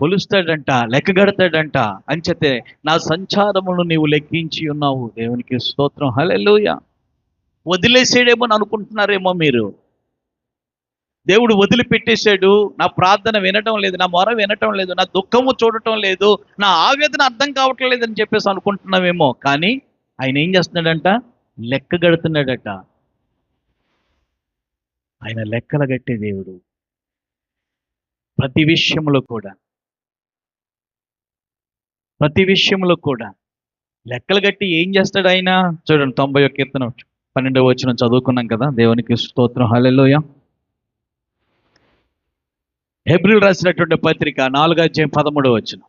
కొలుస్తాడంట, లెక్కగడతాడంట. అంచేతే నా సంచారమును నీవు లెక్కించి ఉన్నావు. దేవునికి స్తోత్రం. హల్లెలూయా. వదిలేసాడేమో అని అనుకుంటున్నారేమో మీరు. దేవుడు వదిలిపెట్టేశాడు, నా ప్రార్థన వినటం లేదు, నా మొర వినటం లేదు, నా దుఃఖము చూడటం లేదు, నా ఆవేదన అర్థం కావటం లేదని చెప్పేసి అనుకుంటున్నావేమో. కానీ ఆయన ఏం చేస్తున్నాడంట? లెక్కగడుతున్నాడట. ఆయన లెక్కలు గట్టే దేవుడు. ప్రతి విషయంలో కూడా, ప్రతి విషయంలో కూడా లెక్కలు గట్టి ఏం చేస్తాడు ఆయన? చూడండి, 91 కీర్తన 12వ వచనం చదువుకున్నాం కదా. దేవునికి స్తోత్రం. హల్లెలూయా. హెబ్రీయులు రాసినటువంటి పత్రిక 4:13 వచనం.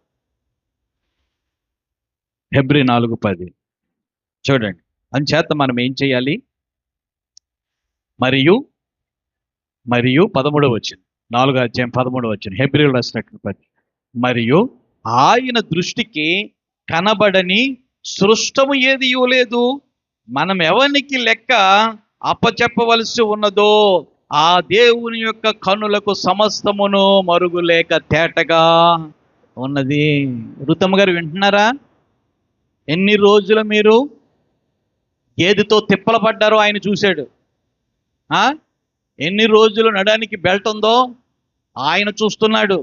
హెబ్రీ 4:10 చూడండి. అంచేత మనం ఏం చేయాలి? మరియు 13వ వచనం, 4:13 వచనం, హెబ్రీయులు రాసినటువంటి పత్రిక. మరియు ఆయన దృష్టికి కనబడని సృష్టము ఏదియూ లేదు, మనం ఎవరికి లెక్క అప్పచెప్పవలసి ఉన్నదో ఆ దేవుని యొక్క కన్నులకు సమస్తమును మరుగులేక తేటగా ఉన్నది. రుతమ్మ గారు వింటున్నారా? ఎన్ని రోజులు మీరు గేదెతో తిప్పల పడ్డారో ఆయన చూశాడు. ఎన్ని రోజులు నడానికి బెల్ట్ ఉందో ఆయన చూస్తున్నాడు.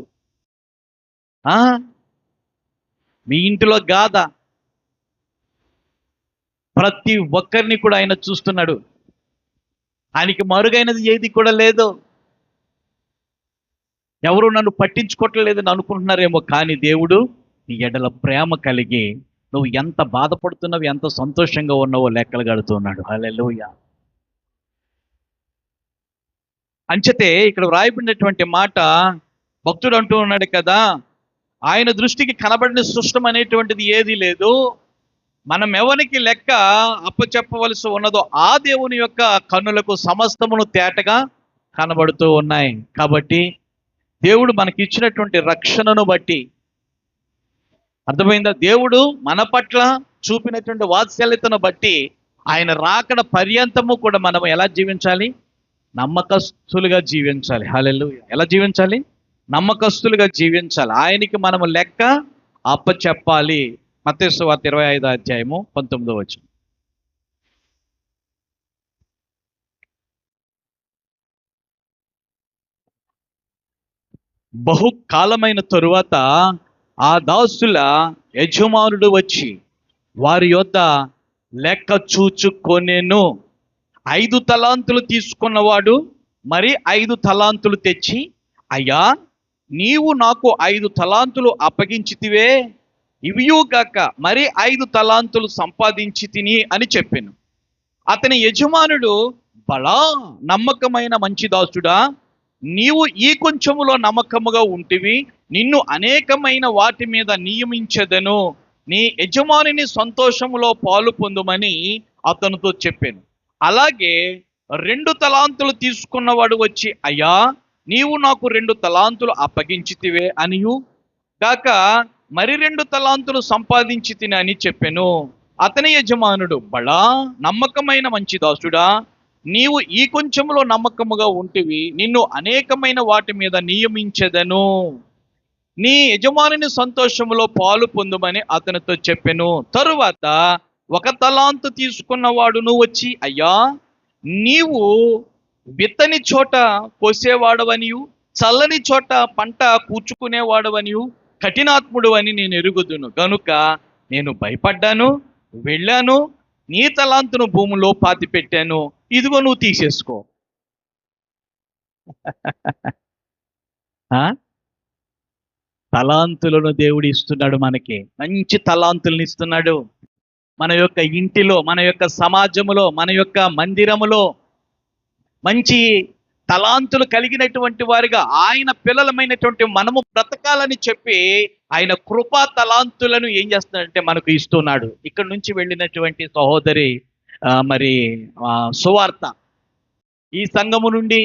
మీ ఇంటిలో గాథ, ప్రతి ఒక్కరిని కూడా ఆయన చూస్తున్నాడు. ఆయనకి మరుగైనది ఏది కూడా లేదు. ఎవరు నన్ను పట్టించుకోవట్లేదని అనుకుంటున్నారేమో, కానీ దేవుడు నీ ఎడల ప్రేమ కలిగి నువ్వు ఎంత బాధపడుతున్నావు, ఎంత సంతోషంగా ఉన్నావో లెక్కలు కడుతున్నాడు. హల్లెలూయా. అంచేతే ఇక్కడ వ్రాయబడినటువంటి మాట భక్తుడు అంటూ ఉన్నాడు కదా, ఆయన దృష్టికి కనబడిన సృష్టం అనేటువంటిది ఏది లేదు, మనం ఎవరికి లెక్క అప్పచెప్పవలసి ఉన్నదో ఆ దేవుని యొక్క కన్నులకు సమస్తమును తేటగా కనబడుతూ ఉన్నాయి. కాబట్టి దేవుడు మనకి ఇచ్చినటువంటి రక్షణను బట్టి, అర్థమైందా? దేవుడు మన పట్ల చూపినటువంటి వాత్సల్యతను బట్టి ఆయన రాకడ పర్యంతము కూడా మనం ఎలా జీవించాలి? నమ్మకస్తులుగా జీవించాలి. హల్లెలూయా. ఎలా జీవించాలి? నమ్మకస్తులుగా జీవించాలి. ఆయనకి మనము లెక్క అప్పచెప్పాలి. మత్తయి సువార్త 25:19 వచనం. బహుకాలమైన తరువాత ఆ దాసుల యజమానుడు వచ్చి వారి యొద్ద లెక్క చూచుకొనెను. 5 తలాంతులు తీసుకున్నవాడు మరి 5 తలాంతులు తెచ్చి, అయ్యా నీవు నాకు 5 తలాంతులు అప్పగించితివే, ఇవియుగాక మరి 5 తలాంతులు సంపాదించి తిని అని చెప్పాను. అతని యజమానుడు, బలా నమ్మకమైన మంచి దాసుడా, నీవు ఈ కొంచెములో నమ్మకముగా ఉంటివి, నిన్ను అనేకమైన వాటి మీద నియమించదను, నీ యజమానిని సంతోషములో పాలు పొందుమని అతనితో చెప్పాను. అలాగే 2 తలాంతులు తీసుకున్నవాడు వచ్చి, అయ్యా నీవు నాకు 2 తలాంతులు అప్పగించితివే అనియు గాక మరి 2 తలాంతులు సంపాదించి తిని అని చెప్పాను. అతని యజమానుడు, బడా నమ్మకమైన మంచి దాసుడా, నీవు ఈ కొంచెములో నమ్మకముగా ఉంటివి, నిన్ను అనేకమైన వాటి మీద నియమించెదను, నీ యజమానిని సంతోషములో పాలు పొందుమని అతనితో చెప్పెను. తరువాత 1 తలాంతు తీసుకున్నవాడును వచ్చి, అయ్యా నీవు విత్తని చోట కోసేవాడవనియు, చల్లని చోట పంట కూర్చుకునేవాడవనియు, కఠినాత్ముడు అని నేను ఎరుగుదును గనుక నేను భయపడ్డాను, వెళ్ళాను, నీ తలాంతును భూమిలో పాతి పెట్టాను, ఇదిగో నువ్వు తీసేసుకో. తలాంతులను దేవుడు ఇస్తున్నాడు, మనకి మంచి తలాంతులను ఇస్తున్నాడు. మన యొక్క ఇంటిలో, మన యొక్క సమాజములో, మన యొక్క మందిరములో మంచి తలాంతులు కలిగినటువంటి వారిగా ఆయన పిల్లలమైనటువంటి మనము బ్రతకాలని చెప్పి ఆయన కృపా తలాంతులను ఏం చేస్తున్నాడంటే మనకు ఇస్తున్నాడు. ఇక్కడ నుంచి వెళ్ళినటువంటి సహోదరి మరి సువార్త ఈ సంఘము నుండి,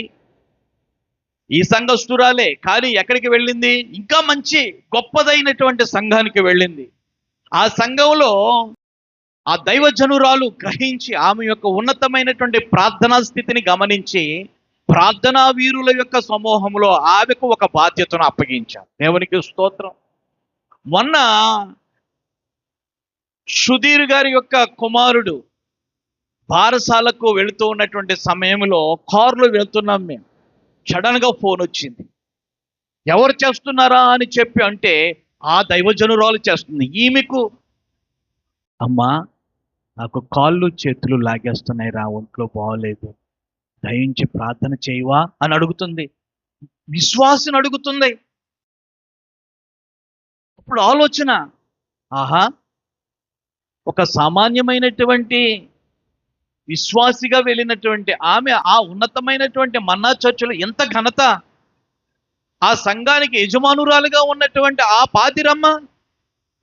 ఈ సంఘస్థురాలే, కానీ ఎక్కడికి వెళ్ళింది? ఇంకా మంచి గొప్పదైనటువంటి సంఘానికి వెళ్ళింది. ఆ సంఘంలో ఆ దైవజనురాలు గ్రహించి ఆమె యొక్క ఉన్నతమైనటువంటి ప్రార్థనా స్థితిని గమనించి ప్రార్థనా వీరుల యొక్క సమూహంలో ఆమెకు ఒక బాధ్యతను అప్పగించారు. దేవునికి స్తోత్రం. మొన్న సుధీర్ గారి యొక్క కుమారుడు బారసాలకు వెళుతూ ఉన్నటువంటి సమయంలో కారులో వెళ్తున్నాం మేము. సడన్గా ఫోన్ వచ్చింది. ఎవరు చేస్తున్నారా అని చెప్పి అంటే ఆ దైవజనురాలు చేస్తుంది. ఈమెకు, అమ్మా నాకు కాళ్ళు చేతులు లాగేస్తున్నాయి రా, ఒంట్లో బాగోలేదు, దయించి ప్రార్థన చేయవా అని అడుగుతుంది. విశ్వాసిని అడుగుతుంది. అప్పుడు ఆలోచన, ఆహా ఒక సామాన్యమైనటువంటి విశ్వాసిగా వెళ్ళినటువంటి ఆమె ఆ ఉన్నతమైనటువంటి మన్నా చర్చిలో ఎంత ఘనత, ఆ సంఘానికి యజమానురాలుగా ఉన్నటువంటి ఆ పాతిరమ్మ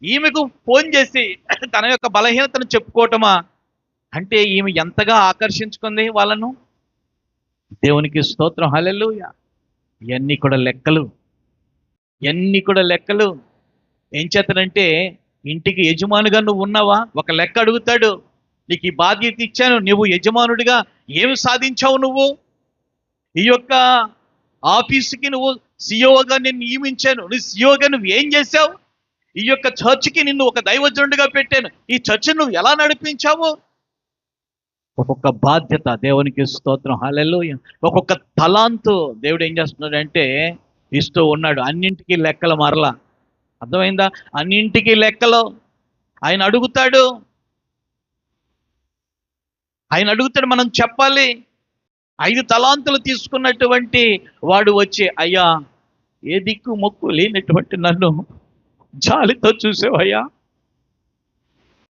ఈమెకు ఫోన్ చేసి తన యొక్క బలహీనతను చెప్పుకోవటమా అంటే ఈమె ఎంతగా ఆకర్షించుకుంది వాళ్ళను. దేవునికి స్తోత్రం, హల్లెలూయా. ఇవన్నీ కూడా లెక్కలు, ఇవన్నీ కూడా లెక్కలు. ఏం చేతనంటే ఇంటికి యజమానుగా నువ్వు ఉన్నావా, ఒక లెక్క అడుగుతాడు. నీకు ఈ బాధ్యత ఇచ్చాను, నువ్వు యజమానుడిగా ఏమి సాధించావు, నువ్వు ఈ యొక్క ఆఫీసుకి నువ్వు సిఇఓగా నేను నియమించాను, నువ్వు సిఇఓగా నువ్వు ఏం చేశావు, ఈ యొక్క చర్చికి నిన్ను ఒక దైవజనుడిగా పెట్టాను, ఈ చర్చిని నువ్వు ఎలా నడిపించావు. ఒక్కొక్క బాధ్యత, దేవునికి స్తోత్రం, హల్లెలూయా. ఒక్కొక్క తలాంతు దేవుడు ఏం చేస్తున్నాడంటే ఇస్తూ ఉన్నాడు. అన్నింటికీ లెక్కలు మరలా, అర్థమైందా? అన్నింటికీ లెక్కలు ఆయన అడుగుతాడు. మనం చెప్పాలి. 5 తలాంతులు తీసుకున్నటువంటి వాడు వచ్చి, అయ్యా ఏ దిక్కు మొక్కు లేనటువంటి నన్ను జాలితో చూసేవయ్యా,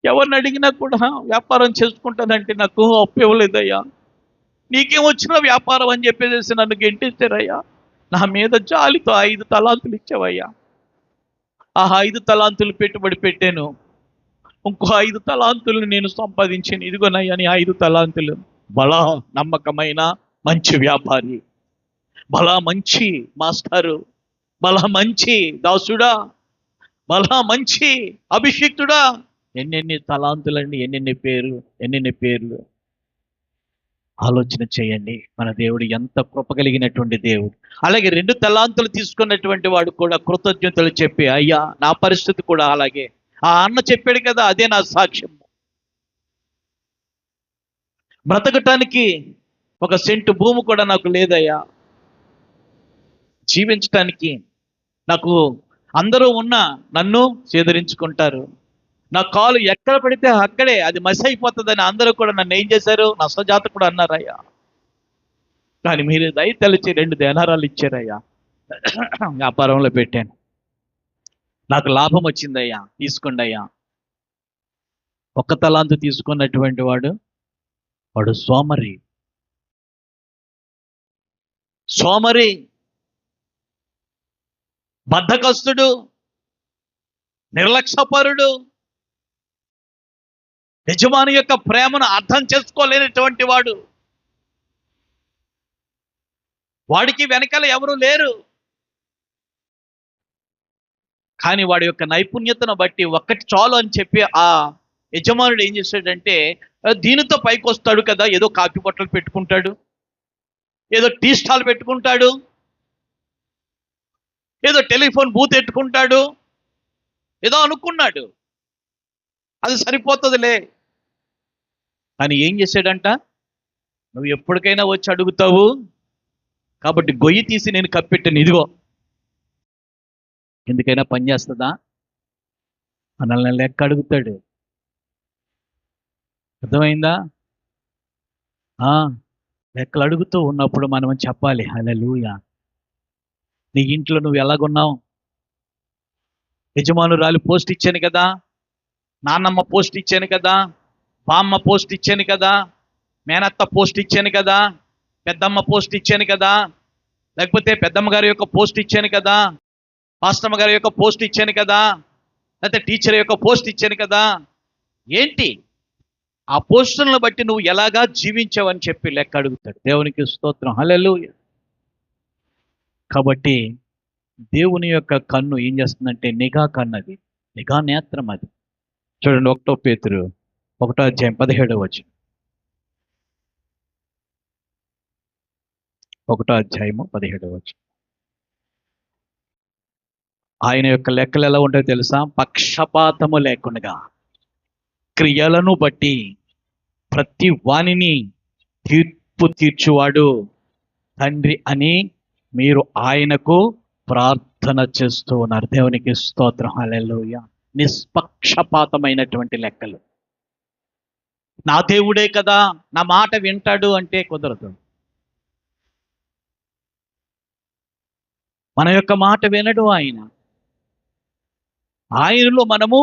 ఎవరిని అడిగినా కూడా వ్యాపారం చేసుకుంటానంటే నాకు అప్పు ఇవ్వలేదయ్యా, నీకేం వచ్చిన వ్యాపారం అని చెప్పేసి నన్ను గెంటిస్తారయ్యా, నా మీద జాలితో 5 తలాంతులు ఇచ్చావయ్యా. ఆ 5 తలాంతులు పెట్టుబడి పెట్టాను, ఇంకో 5 తలాంతులు నేను సంపాదించాను, ఇదిగోనయ్యా నీ 5 తలాంతులు. బలా నమ్మకమైన మంచి వ్యాపారి, బలా మంచి మాస్టారు, బలా మంచి దాసుడా, బలా మంచి అభిషిక్తుడా. ఎన్నెన్ని తలాంతులండి, ఎన్నెన్ని పేర్లు. ఆలోచన చేయండి, మన దేవుడు ఎంత కృప కలిగినటువంటి దేవుడు. అలాగే 2 తలాంతులు తీసుకున్నటువంటి వాడు కూడా కృతజ్ఞతలు చెప్పి, అయ్యా నా పరిస్థితి కూడా అలాగే, ఆ అన్న చెప్పాడు కదా, అదే నా సాక్ష్యం. బ్రతకటానికి 1 సెంటు భూమి కూడా నాకు లేదయ్యా, జీవించటానికి నాకు అందరూ ఉన్నా నన్ను చేదరించుకుంటారు, నా కాలు ఎక్కడ పడితే అక్కడే అది మసి అయిపోతుందని అందరూ కూడా నన్ను ఏం చేశారు, నష్టజాత కూడా అన్నారయ్యా. కానీ మీరు దయ తలిచి 2 దేనారాలు ఇచ్చారయ్యా. వ్యాపారంలో పెట్టాను, నాకు లాభం వచ్చిందయ్యా, తీసుకోండి అయ్యా. ఒక్క తలాంతు తీసుకున్నటువంటి వాడు వాడు సోమరి. సోమరి, బద్ధకస్తుడు, నిర్లక్ష్యపరుడు, యజమాని యొక్క ప్రేమను అర్థం చేసుకోలేనటువంటి వాడు. వాడికి వెనకాల ఎవరు లేరు. కానీ వాడి యొక్క నైపుణ్యతను బట్టి ఒక్కటి చాలు అని చెప్పి ఆ యజమానుడు ఏం చేశాడంటే, దీనితో పైకి వస్తాడు కదా, ఏదో కాఫీ బొట్టలు పెట్టుకుంటాడు, ఏదో టీ స్టాల్ పెట్టుకుంటాడు, ఏదో టెలిఫోన్ బూత్ పెట్టుకుంటాడు, ఏదో అనుకున్నాడు, అది సరిపోతుందిలే. కానీ ఏం చేశాడంట, నువ్వు ఎప్పటికైనా వచ్చి అడుగుతావు కాబట్టి గొయ్యి తీసి నేను కప్పెట్టాను, ఇదిగో. ఎందుకైనా పని చేస్తుందా? మనల్ని లెక్క అడుగుతాడు. అర్థమైందా? లెక్కలు అడుగుతూ ఉన్నప్పుడు మనం చెప్పాలి, హల్లెలూయా. నీ ఇంట్లో నువ్వు ఎలాగున్నావు? యజమానురాలు పోస్ట్ ఇచ్చాను కదా, నాన్నమ్మ పోస్ట్ ఇచ్చాను కదా, బామ్మ పోస్ట్ ఇచ్చాను కదా, మేనత్త పోస్ట్ ఇచ్చాను కదా, పెద్దమ్మ పోస్ట్ ఇచ్చాను కదా, లేకపోతే పెద్దమ్మ గారి యొక్క పోస్ట్ ఇచ్చాను కదా, పాస్టమ్మ గారి యొక్క పోస్ట్ ఇచ్చాను కదా, లేకపోతే టీచర్ యొక్క పోస్ట్ ఇచ్చాను కదా. ఏంటి ఆ పోస్టులను బట్టి నువ్వు ఎలాగా జీవించావని చెప్పి లెక్క అడుగుతాడు. దేవునికి స్తోత్రం, హల్లెలూయా. కాబట్టి దేవుని యొక్క కన్ను ఏం చేస్తుందంటే నిఘా కన్ను, అది నిఘా నేత్రం. అది చూడండి, 1 పేతురు 1:17 1:17 ఆయన యొక్క లెక్కలు ఎలా ఉంటాయో తెలుసా? పక్షపాతము లేకుండా క్రియలను బట్టి ప్రతి వానిని తీర్పు తీర్చువాడు తండ్రి అని మీరు ఆయనకు ప్రార్థన చేస్తూ ఉన్నారు. దేవునికి స్తోత్రం, హల్లెలూయా. నిష్పక్షపాతమైనటువంటి లెక్కలు. నా దేవుడే కదా నా మాట వింటాడు అంటే కుదరదు. మన యొక్క మాట వినడు ఆయన. ఆయనలో మనము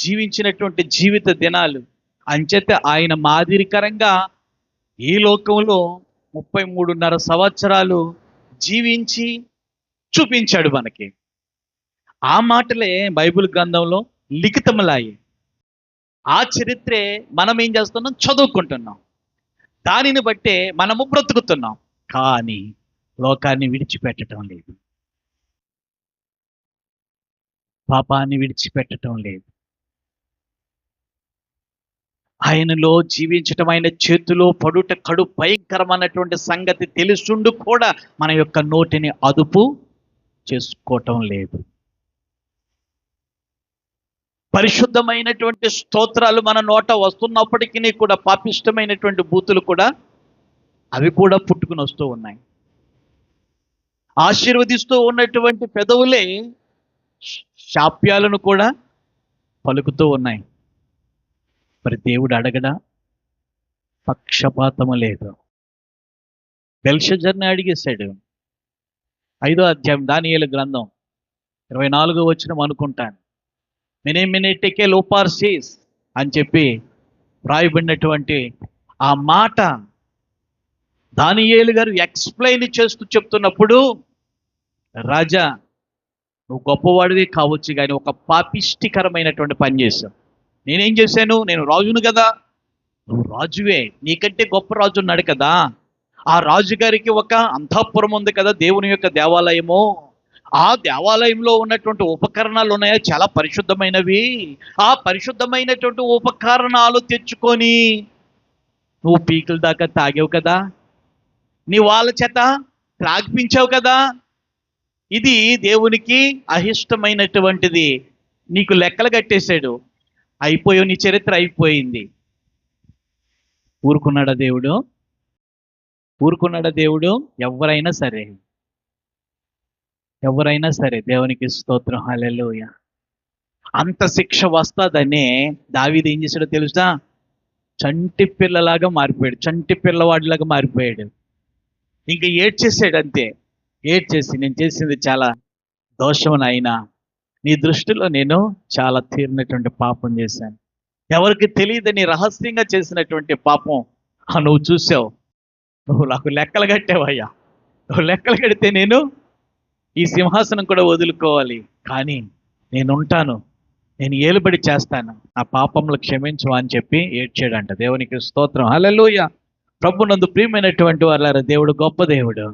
జీవించినటువంటి జీవిత దినాలు అంచేత ఆయన మాదిరికరంగా ఈ లోకంలో 33.5 సంవత్సరాలు జీవించి చూపించాడు మనకి. ఆ మాటలే బైబిల్ గ్రంథంలో లిఖితములాయి. ఆ చరిత్రే మనం ఏం చేస్తున్నాం? చదువుకుంటున్నాం. దానిని బట్టే మనము బ్రతుకుతున్నాం. కానీ లోకాన్ని విడిచిపెట్టడం లేదు, పాపాన్ని విడిచిపెట్టడం లేదు. ఆయనలో జీవించటం, ఆయన చేతిలో పడుట కడు భయంకరమైనటువంటి సంగతి తెలుసుండు కూడా మన యొక్క నోటిని అదుపు చేసుకోవటం లేదు. పరిశుద్ధమైనటువంటి స్తోత్రాలు మన నోట వస్తున్నప్పటికీ కూడా పాపిష్టమైనటువంటి బూతులు కూడా అవి కూడా పుట్టుకుని వస్తూ ఉన్నాయి. ఆశీర్వదిస్తూ ఉన్నటువంటి పెదవులే శాప్యాలను కూడా పలుకుతూ ఉన్నాయి. మరి దేవుడు అడగడా? పక్షపాతము లేదు. బెల్షజర్ని అడిగేశాడు. 5వ అధ్యాయం దానియేలు గ్రంథం 24 అనుకుంటాను. మినేమినేటికే లోపార్సిస్ అని చెప్పి వ్రాయబడినటువంటి ఆ మాట దానియేలు గారు ఎక్స్ప్లెయిన్ చేస్తూ చెప్తున్నప్పుడు, రాజా నువ్వు గొప్పవాడివి కావచ్చు, కానీ ఒక పాపిష్టికరమైనటువంటి పని చేశావు. నేనేం చేశాను? నేను రాజును కదా. నువ్వు రాజువే, నీకంటే గొప్ప రాజు ఉన్నాడు కదా. ఆ రాజుగారికి ఒక అంతఃపురం ఉంది కదా, దేవుని యొక్క దేవాలయము. ఆ దేవాలయంలో ఉన్నటువంటి ఉపకరణాలు ఉన్నాయా, చాలా పరిశుద్ధమైనవి. ఆ పరిశుద్ధమైనటువంటి ఉపకరణాలు తెచ్చుకొని నువ్వు పీకుల దాకా తాగావు కదా, నీ వాళ్ళ చేత త్రాగిపించావు కదా. ఇది దేవునికి అహిష్టమైనటువంటిది. నీకు లెక్కలు కట్టేశాడు, అయిపోయావు, నీ చరిత్ర అయిపోయింది. ఊరుకున్నాడా దేవుడు? ఊరుకున్నాడా దేవుడు? ఎవరైనా సరే దేవునికి స్తోత్రం, హల్లెలూయా. అంత శిక్ష వస్తుందనే దావీదు ఏం చేశాడో తెలుసా? చంటి పిల్లలాగా మారిపోయాడు, చంటి పిల్లవాడిలాగా మారిపోయాడు. ఇంకా ఏడ్చేసాడు అంతే. ఏడ్చేసి, నేను చేసింది చాలా దోషము నాయనా, నీ దృష్టిలో నేను చాలా తీరినటువంటి పాపం చేశాను. ఎవరికి తెలియదని రహస్యంగా చేసినటువంటి పాపం నువ్వు చూసావు. నువ్వు నాకు లెక్కలు కట్టావయ్యా. నువ్వు లెక్కలు కడితే నేను ఈ సింహాసనం కూడా వదులుకోవాలి. కానీ నేనుంటాను, నేను ఏలుబడి చేస్తాను, ఆ పాపములు క్షమించు అని చెప్పి ఏడ్చాడంట. దేవునికి స్తోత్రం, హల్లెలూయా. ప్రభునందు ప్రియమైనటువంటి వాళ్ళారా, దేవుడు గొప్ప దేవుడు,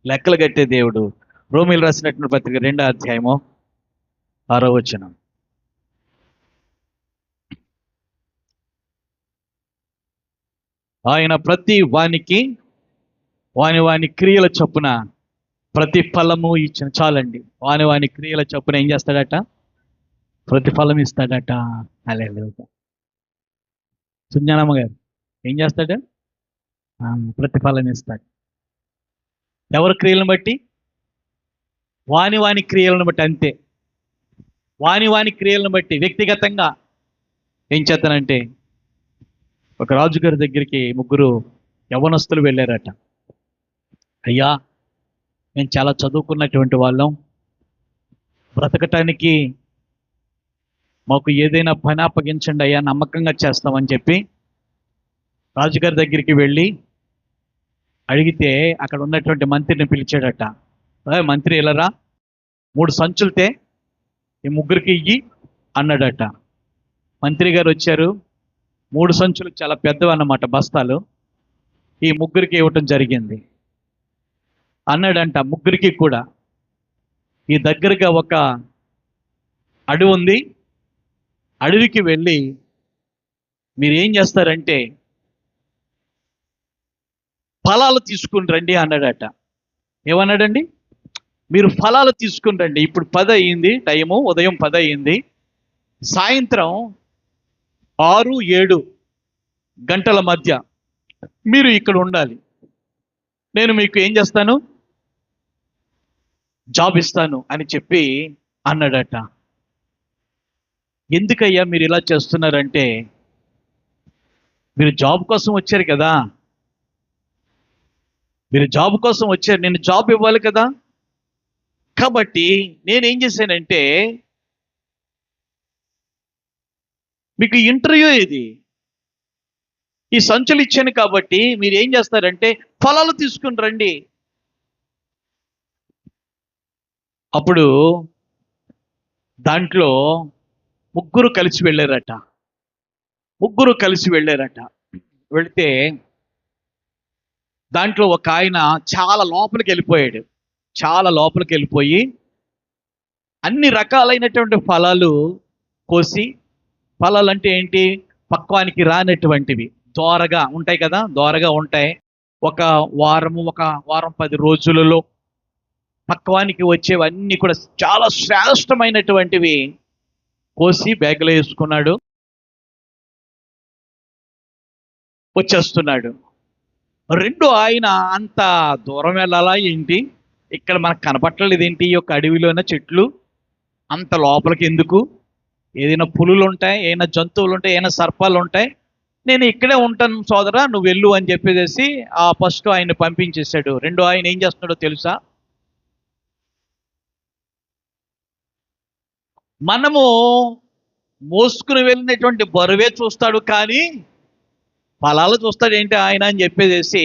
లెక్కలు కట్టే దేవుడు. రోమీలు రాసినటువంటి పత్రిక 2వ అధ్యాయము 6వ వచనం. ఆయన ప్రతి వానికి వాని క్రియల చొప్పున ప్రతిఫలము ఇచ్చిన. చాలండి. వాని క్రియల చొప్పున ఏం చేస్తాడట? ప్రతిఫలం ఇస్తాడట. హల్లెలూయా. సుజ్ఞానమ్మ గారు ఏం చేస్తాడు? ప్రతిఫలం ఇస్తాడు. ఎవరి క్రియలను బట్టి? వాని క్రియలను బట్టి. అంతే. వాని క్రియలను బట్టి వ్యక్తిగతంగా ఏం చేస్తానంటే, ఒక రాజుగారి దగ్గరికి 3 యవ్వనస్తులు వెళ్ళారట. అయ్యా, మేము చాలా చదువుకున్నటువంటి వాళ్ళం, బ్రతకటానికి మాకు ఏదైనా పని అప్పగించండి అయ్యా, నమ్మకంగా చేస్తామని చెప్పి రాజుగారి దగ్గరికి వెళ్ళి అడిగితే అక్కడ ఉన్నటువంటి మంత్రిని పిలిచాడట. మంత్రి, ఇలారా, 3 సంచులతే ఈ 3కి ఇయ్యి అన్నాడట. మంత్రి గారు వచ్చారు. 3 సంచులు చాలా పెద్దవి అన్నమాట, బస్తాలు. ఈ 3కి ఇవ్వటం జరిగింది. అన్నాడంట 3కి కూడా. ఈ దగ్గరగా ఒక అడవి ఉంది, అడవికి వెళ్ళి మీరు ఏం చేస్తారంటే ఫలాలు తీసుకుని రండి అన్నాడట. ఏమన్నాడండి? మీరు ఫలాలు తీసుకుని రండి. ఇప్పుడు 10 అయ్యింది టైము, ఉదయం 10 అయ్యింది. సాయంత్రం 6-7 గంటల మధ్య మీరు ఇక్కడ ఉండాలి. నేను మీకు ఏం చేస్తాను? జాబ్ ఇస్తాను అని చెప్పి అన్నాడట. ఎందుకయ్యా మీరు ఇలా చేస్తున్నారంటే, మీరు జాబ్ కోసం వచ్చారు కదా, మీరు జాబ్ కోసం వచ్చారు, నేను జాబ్ ఇవ్వాలి కదా. కాబట్టి నేనేం చేశానంటే, మీకు ఇంటర్వ్యూ ఇది, ఈ సంచులు ఇచ్చాను కాబట్టి మీరు ఏం చేస్తారంటే ఫలాలు తీసుకుని రండి. అప్పుడు దాంట్లో 3 కలిసి వెళ్ళారట. 3 కలిసి వెళ్ళారట. వెళితే దాంట్లో ఒక ఆయన చాలా లోపలికి వెళ్ళిపోయాడు. చాలా లోపలికి వెళ్ళిపోయి అన్ని రకాలైనటువంటి ఫలాలు కోసి, ఫలాలు అంటే ఏంటి? పక్వానికి రానటువంటివి, దోరగా ఉంటాయి కదా, దోరగా ఉంటాయి. ఒక వారం 10 రోజులలో పక్వానికి వచ్చేవన్నీ కూడా చాలా శ్రేష్టమైనటువంటివి కోసి బ్యాగులో వేసుకున్నాడు, వచ్చేస్తున్నాడు. 2 ఆయన అంత దూరం వెళ్ళాలా ఏంటి? ఇక్కడ మనకు కనపట్టలేదు ఏంటి? ఈ యొక్క అడవిలోన చెట్లు అంత లోపలికి ఎందుకు? ఏదైనా పులులు ఉంటాయి, ఏదైనా జంతువులు ఉంటాయి, ఏదైనా సర్పాలు ఉంటాయి, నేను ఇక్కడే ఉంటాను సోదరా, నువ్వు వెళ్ళు అని చెప్పేసి ఫస్ట్ ఆయన పంపించేశాడు. 2 ఆయన ఏం చేస్తున్నాడో తెలుసా? మనము మోసుకుని వెళ్ళినటువంటి బరువే చూస్తాడు, కానీ ఫలాలు చూస్తాడు ఏంటి ఆయన అని చెప్పేసి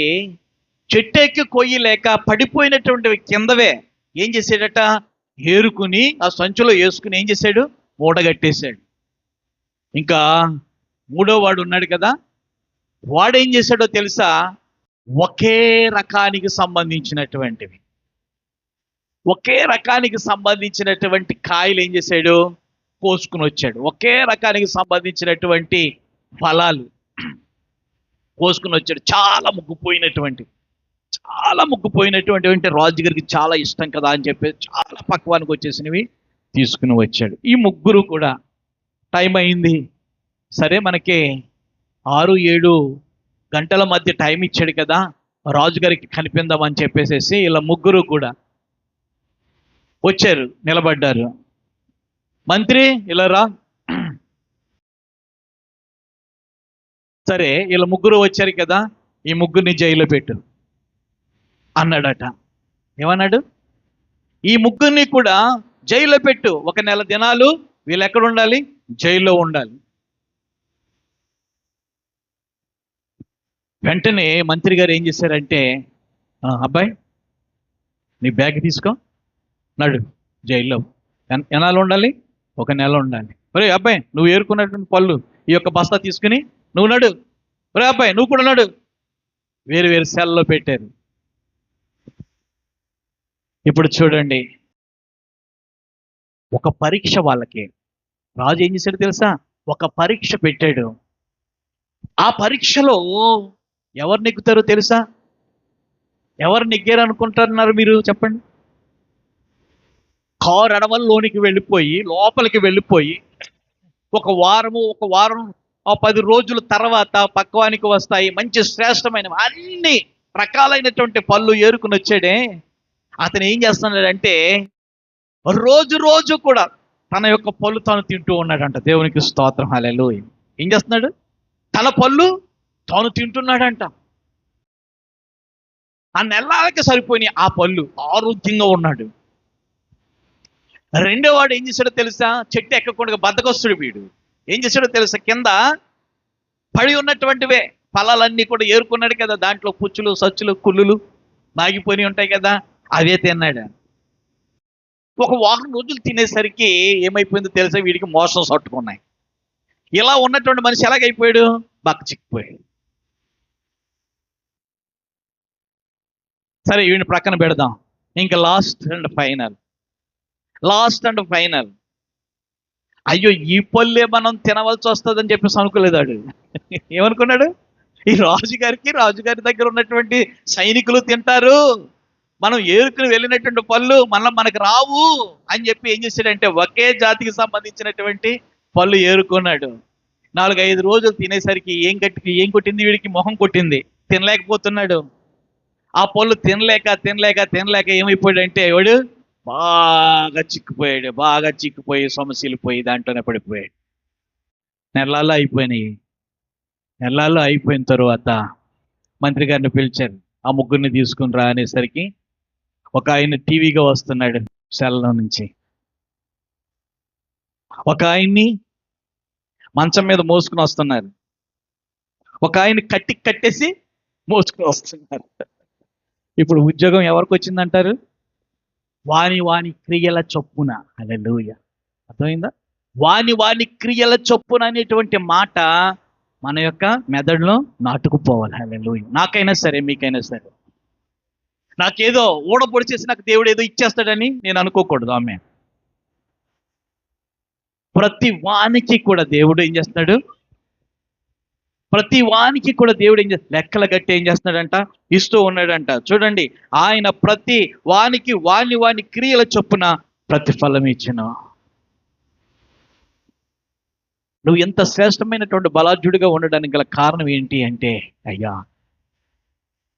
చెట్టెక్కి కొయ్యి లేక పడిపోయినటువంటి కిందవే ఏం చేశాడట? ఏరుకుని ఆ సంచిలో వేసుకుని ఏం చేశాడు? మూటగట్టేశాడు. ఇంకా 3వ వాడు ఉన్నాడు కదా, వాడేం చేశాడో తెలుసా? ఒకే రకానికి సంబంధించినటువంటివి, ఒకే రకానికి సంబంధించినటువంటి కాయలు ఏం చేశాడు? కోసుకుని వచ్చాడు. ఒకే రకానికి సంబంధించినటువంటి ఫలాలు కోసుకుని వచ్చాడు. చాలా ముగ్గుపోయినటువంటి రాజుగారికి చాలా ఇష్టం కదా అని చెప్పేసి చాలా పక్వానికి వచ్చేసినవి తీసుకుని వచ్చాడు. ఈ 3 కూడా టైం అయింది. సరే, మనకి 6-7 గంటల మధ్య టైం ఇచ్చాడు కదా, రాజుగారికి కనిపిందామని చెప్పేసి ఇలా 3 కూడా వచ్చారు, నిలబడ్డారు. మంత్రి, ఇలా రా. సరే, ఇలా 3 వచ్చారు కదా, ఈ 3ని జైల్లో పెట్టు అన్నాడట. ఏమన్నాడు? ఈ ముగ్గురిని కూడా జైల్లో పెట్టు, 1 నెల దినాలు వీళ్ళు ఎక్కడ ఉండాలి? జైల్లో ఉండాలి. వెంటనే మంత్రి గారు ఏం చేశారంటే, అబ్బాయి నీ బ్యాగ్ తీసుకో, నడు జైల్లో. ఎన్నాళ్ళు ఉండాలి? 1 నెల ఉండాలి. ఒరే అబ్బాయి, నువ్వు ఏరుకున్నటువంటి పళ్ళు ఈ యొక్క బస్తా తీసుకుని నువ్వు నడు. ఒరే అబ్బాయి, నువ్వు కూడా నడు. వేరు వేరు సెల్లో పెట్టారు. ఇప్పుడు చూడండి, ఒక పరీక్ష వాళ్ళకి. రాజు ఏం చేశాడు తెలుసా? ఒక పరీక్ష పెట్టాడు. ఆ పరీక్షలో ఎవరు నెగ్గుతారో తెలుసా? ఎవరు నెగ్గారు అనుకుంటున్నారు మీరు? చెప్పండి. కారు అడవుల్లోనికి వెళ్ళిపోయి, లోపలికి వెళ్ళిపోయి, ఒక వారం 10 రోజుల తర్వాత పక్వానికి వస్తాయి మంచి శ్రేష్టమైన అన్ని రకాలైనటువంటి పళ్ళు ఏరుకుని వచ్చాడే. అతను ఏం చేస్తున్నాడంటే రోజు కూడా తన యొక్క పళ్ళు తాను తింటూ ఉన్నాడంట. దేవునికి స్తోత్రం, హల్లెలూయా. ఏం చేస్తున్నాడు? తన పళ్ళు తాను తింటున్నాడంట. ఆ నెలలకి సరిపోయినాయి ఆ పళ్ళు. ఆరోగ్యంగా ఉన్నాడు. రెండో వాడు ఏం చేశాడో తెలుసా? చెట్టు ఎక్కకుండా బద్దకొస్తుడు వీడు. ఏం చేశాడో తెలుసా? కింద పడి ఉన్నటువంటివే ఫలాలన్నీ కూడా ఏరుకున్నాడు కదా, దాంట్లో పుచ్చులు, సచ్చులు, కుళ్ళులు నాగిపోయి ఉంటాయి కదా, అవే తిన్నాడు. ఒక వారం రోజులు తినేసరికి ఏమైపోయిందో తెలుసా? వీడికి మోషన్ సట్టుకున్నాయి. ఇలా ఉన్నటువంటి మనిషి ఎలాగైపోయాడు? బక్క చిక్కిపోయాడు. సరే, వీడిని ప్రక్కన పెడదాం. ఇంకా లాస్ట్ అండ్ ఫైనల్. అయ్యో, ఈ పళ్ళే మనం తినవలసి వస్తుందని చెప్పేసి అనుకోలేదాడు. ఏమనుకున్నాడు? ఈ రాజుగారి దగ్గర ఉన్నటువంటి సైనికులు తింటారు, మనం ఏరుకుని వెళ్ళినటువంటి పళ్ళు మనకు రావు అని చెప్పి ఏం చేశాడంటే ఒకే జాతికి సంబంధించినటువంటి పళ్ళు ఏరుకున్నాడు. 4-5 రోజులు తినేసరికి ఏం కొట్టింది? వీడికి మొహం కొట్టింది. తినలేకపోతున్నాడు. ఆ పళ్ళు తినలేక ఏమైపోయాడంటే వాడు బాగా చిక్కిపోయి సమస్యలిపోయి దాంట్లోనే పడిపోయాడు. నెలల్లో అయిపోయిన తరువాత మంత్రి గారిని పిలిచారు. ఆ ముగ్గురిని తీసుకుని రా అనేసరికి ఒక ఆయన టీవీగా వస్తున్నాడు సెల్లో నుంచి. ఒక ఆయన్ని మంచం మీద మోసుకుని వస్తున్నారు. ఒక ఆయన్ని కట్టేసి మోసుకుని వస్తున్నారు. ఇప్పుడు ఉద్యోగం ఎవరికి వచ్చిందంటారు? వాని క్రియల చొప్పున. హల్లెలూయా. అర్థమైందా? వాని క్రియల చొప్పున అనేటువంటి మాట మన యొక్క మెదడులో నాటుకుపోవాలి. హల్లెలూయా. నాకైనా సరే, మీకైనా సరే, నాకేదో ఊడపొడి చేసి నాకు దేవుడు ఏదో ఇచ్చేస్తాడని నేను అనుకోకూడదు. ఆమె ప్రతి వానికి కూడా దేవుడు ఏం చేస్తున్నాడు? లెక్కల గట్టి ఏం చేస్తున్నాడంట? ఇస్తూ ఉన్నాడంట. చూడండి, ఆయన ప్రతి వానికి వాని క్రియల చొప్పున ప్రతిఫలం ఇచ్చును. నువ్వు ఎంత శ్రేష్టమైనటువంటి బలాఢ్యుడిగా ఉండడానికి గల కారణం ఏంటి అంటే, అయ్యా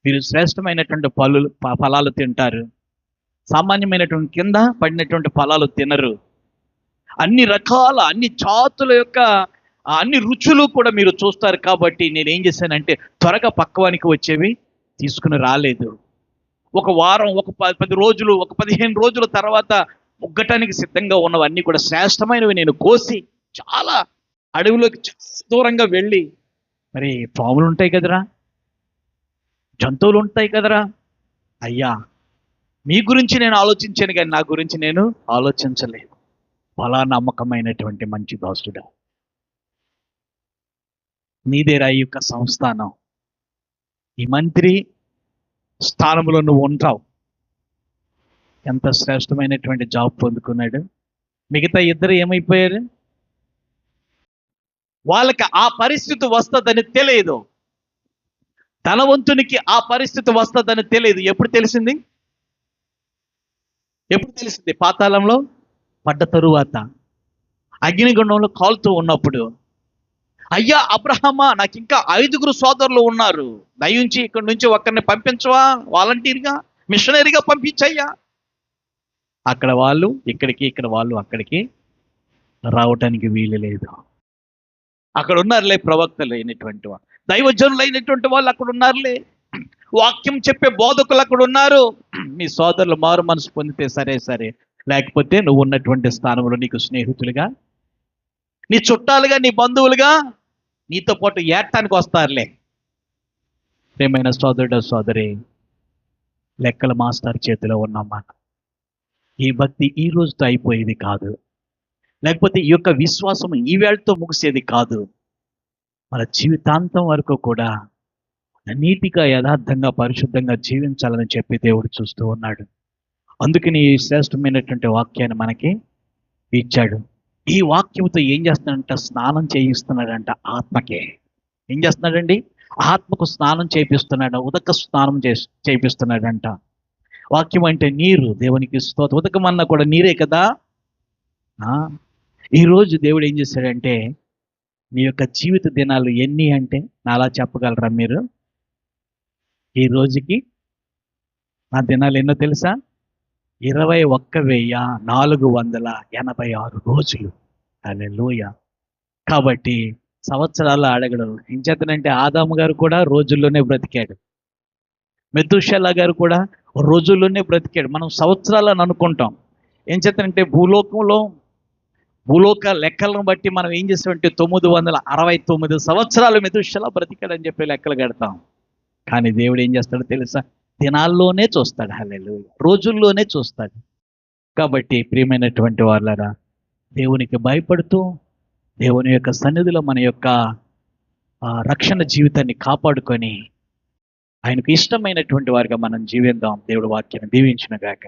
మీరు శ్రేష్టమైనటువంటి ఫలాలు తింటారు, సామాన్యమైనటువంటి కింద పడినటువంటి ఫలాలు తినరు. అన్ని రకాల అన్ని జాతుల యొక్క అన్ని రుచులు కూడా మీరు చూస్తారు. కాబట్టి నేనేం చేశానంటే త్వరగా పక్వానికి వచ్చేవి తీసుకుని రాలేదు. ఒక వారం, ఒక 10 రోజులు, ఒక 15 రోజుల తర్వాత ముగ్గటానికి సిద్ధంగా ఉన్నవన్నీ కూడా శ్రేష్టమైనవి నేను కోసి చాలా అడవిలోకి దూరంగా వెళ్ళి, మరి పాములు ఉంటాయి కదరా, జంతువులు ఉంటాయి కదరా, అయ్యా మీ గురించి నేను ఆలోచించాను కానీ నా గురించి నేను ఆలోచించలేదు. అలా నమ్మకమైనటువంటి మంచి దాసుడా, నీదేరా ఈ యొక్క సంస్థానం. ఈ మంత్రి స్థానంలో నువ్వు ఉంటావు. ఎంత శ్రేష్టమైనటువంటి జాబ్ పొందుకున్నాడు. మిగతా ఇద్దరు ఏమైపోయారు? వాళ్ళకి ఆ పరిస్థితి వస్తుందని తెలియదు. ధనవంతునికి ఆ పరిస్థితి వస్తుందని తెలియదు. ఎప్పుడు తెలిసింది? పాతాళంలో పడ్డ తరువాత, అగ్నిగుండంలో కాలుతూ ఉన్నప్పుడు. అయ్యా అబ్రహమా, నాకు ఇంకా 5 సోదరులు ఉన్నారు, దయించి ఇక్కడి నుంచి ఒక్కరిని పంపించవా, వాలంటీర్గా, మిషనరీగా పంపించయ్యా. అక్కడ వాళ్ళు ఇక్కడికి, ఇక్కడ వాళ్ళు అక్కడికి రావటానికి వీలు లేదు. అక్కడ ఉన్నారులే ప్రవక్తలు అయినటువంటి వాళ్ళు, దైవజనులు అయినటువంటి వాళ్ళు అక్కడ ఉన్నారులే, వాక్యం చెప్పే బోధకులు అక్కడ ఉన్నారు. మీ సోదరులు మారు మనసు పొందితే సరే సరే, లేకపోతే నువ్వు ఉన్నటువంటి స్థానంలో నీకు స్నేహితులుగా, నీ చుట్టాలుగా, నీ బంధువులుగా నీతో పాటు ఏడటానికి వస్తారులే. ప్రియమైన సోదరుడు సోదరి, లెక్కల మాస్టర్ చేతిలో ఉన్నామా? ఈ భక్తి ఈ రోజుతో అయిపోయేది కాదు, లేకపోతే ఈ యొక్క విశ్వాసం ఈ వేళతో ముగిసేది కాదు. మన జీవితాంతం వరకు కూడా నీతిగా, యథార్థంగా, పరిశుద్ధంగా జీవించాలని చెప్పి దేవుడు చూస్తూ ఉన్నాడు. అందుకని ఈ శ్రేష్టమైనటువంటి వాక్యాన్ని మనకి ఇచ్చాడు. ఈ వాక్యంతో ఏం చేస్తున్నాడంట? స్నానం చేయిస్తున్నాడంట ఆత్మకే. ఏం చేస్తున్నాడండి? ఆత్మకు స్నానం చేపిస్తున్నాడు. ఉదక స్నానం చేపిస్తున్నాడంట. వాక్యం అంటే నీరు. దేవునికి స్తోత్రం. ఉదకమన్నా కూడా నీరే కదా. ఈరోజు దేవుడు ఏం చేశాడంటే, మీ యొక్క జీవిత దినాలు ఎన్ని అంటే నాలా చెప్పగలరా మీరు? ఈ రోజుకి నా దినాలు ఎన్నో తెలుసా? 21,486 రోజులు. హల్లెలూయా. కాబట్టి సంవత్సరాలు అడగడు. ఏం చేతనంటే ఆదాము గారు కూడా రోజుల్లోనే బ్రతికాడు. మెతుషెలా గారు కూడా రోజుల్లోనే బ్రతికాడు. మనం సంవత్సరాలని అనుకుంటాం. ఏం చేతనంటే భూలోక లెక్కలను బట్టి మనం ఏం చేస్తామంటే 969 సంవత్సరాలు మెతుషెలా బ్రతికాడని చెప్పి లెక్కలు కడతాం. కానీ దేవుడు ఏం చేస్తాడో తెలుసా? దినాల్లోనే చూస్తాడు. హల్లెలూయా. రోజుల్లోనే చూస్తాడు. కాబట్టి ప్రియమైనటువంటి వాళ్ళరా, దేవునికి భయపడుతూ దేవుని యొక్క సన్నిధిలో మన యొక్క రక్షణ జీవితాన్ని కాపాడుకొని ఆయనకు ఇష్టమైనటువంటి వారిగా మనం జీవిద్దాం. దేవుడు వాక్యాన్ని దీవించును గాక.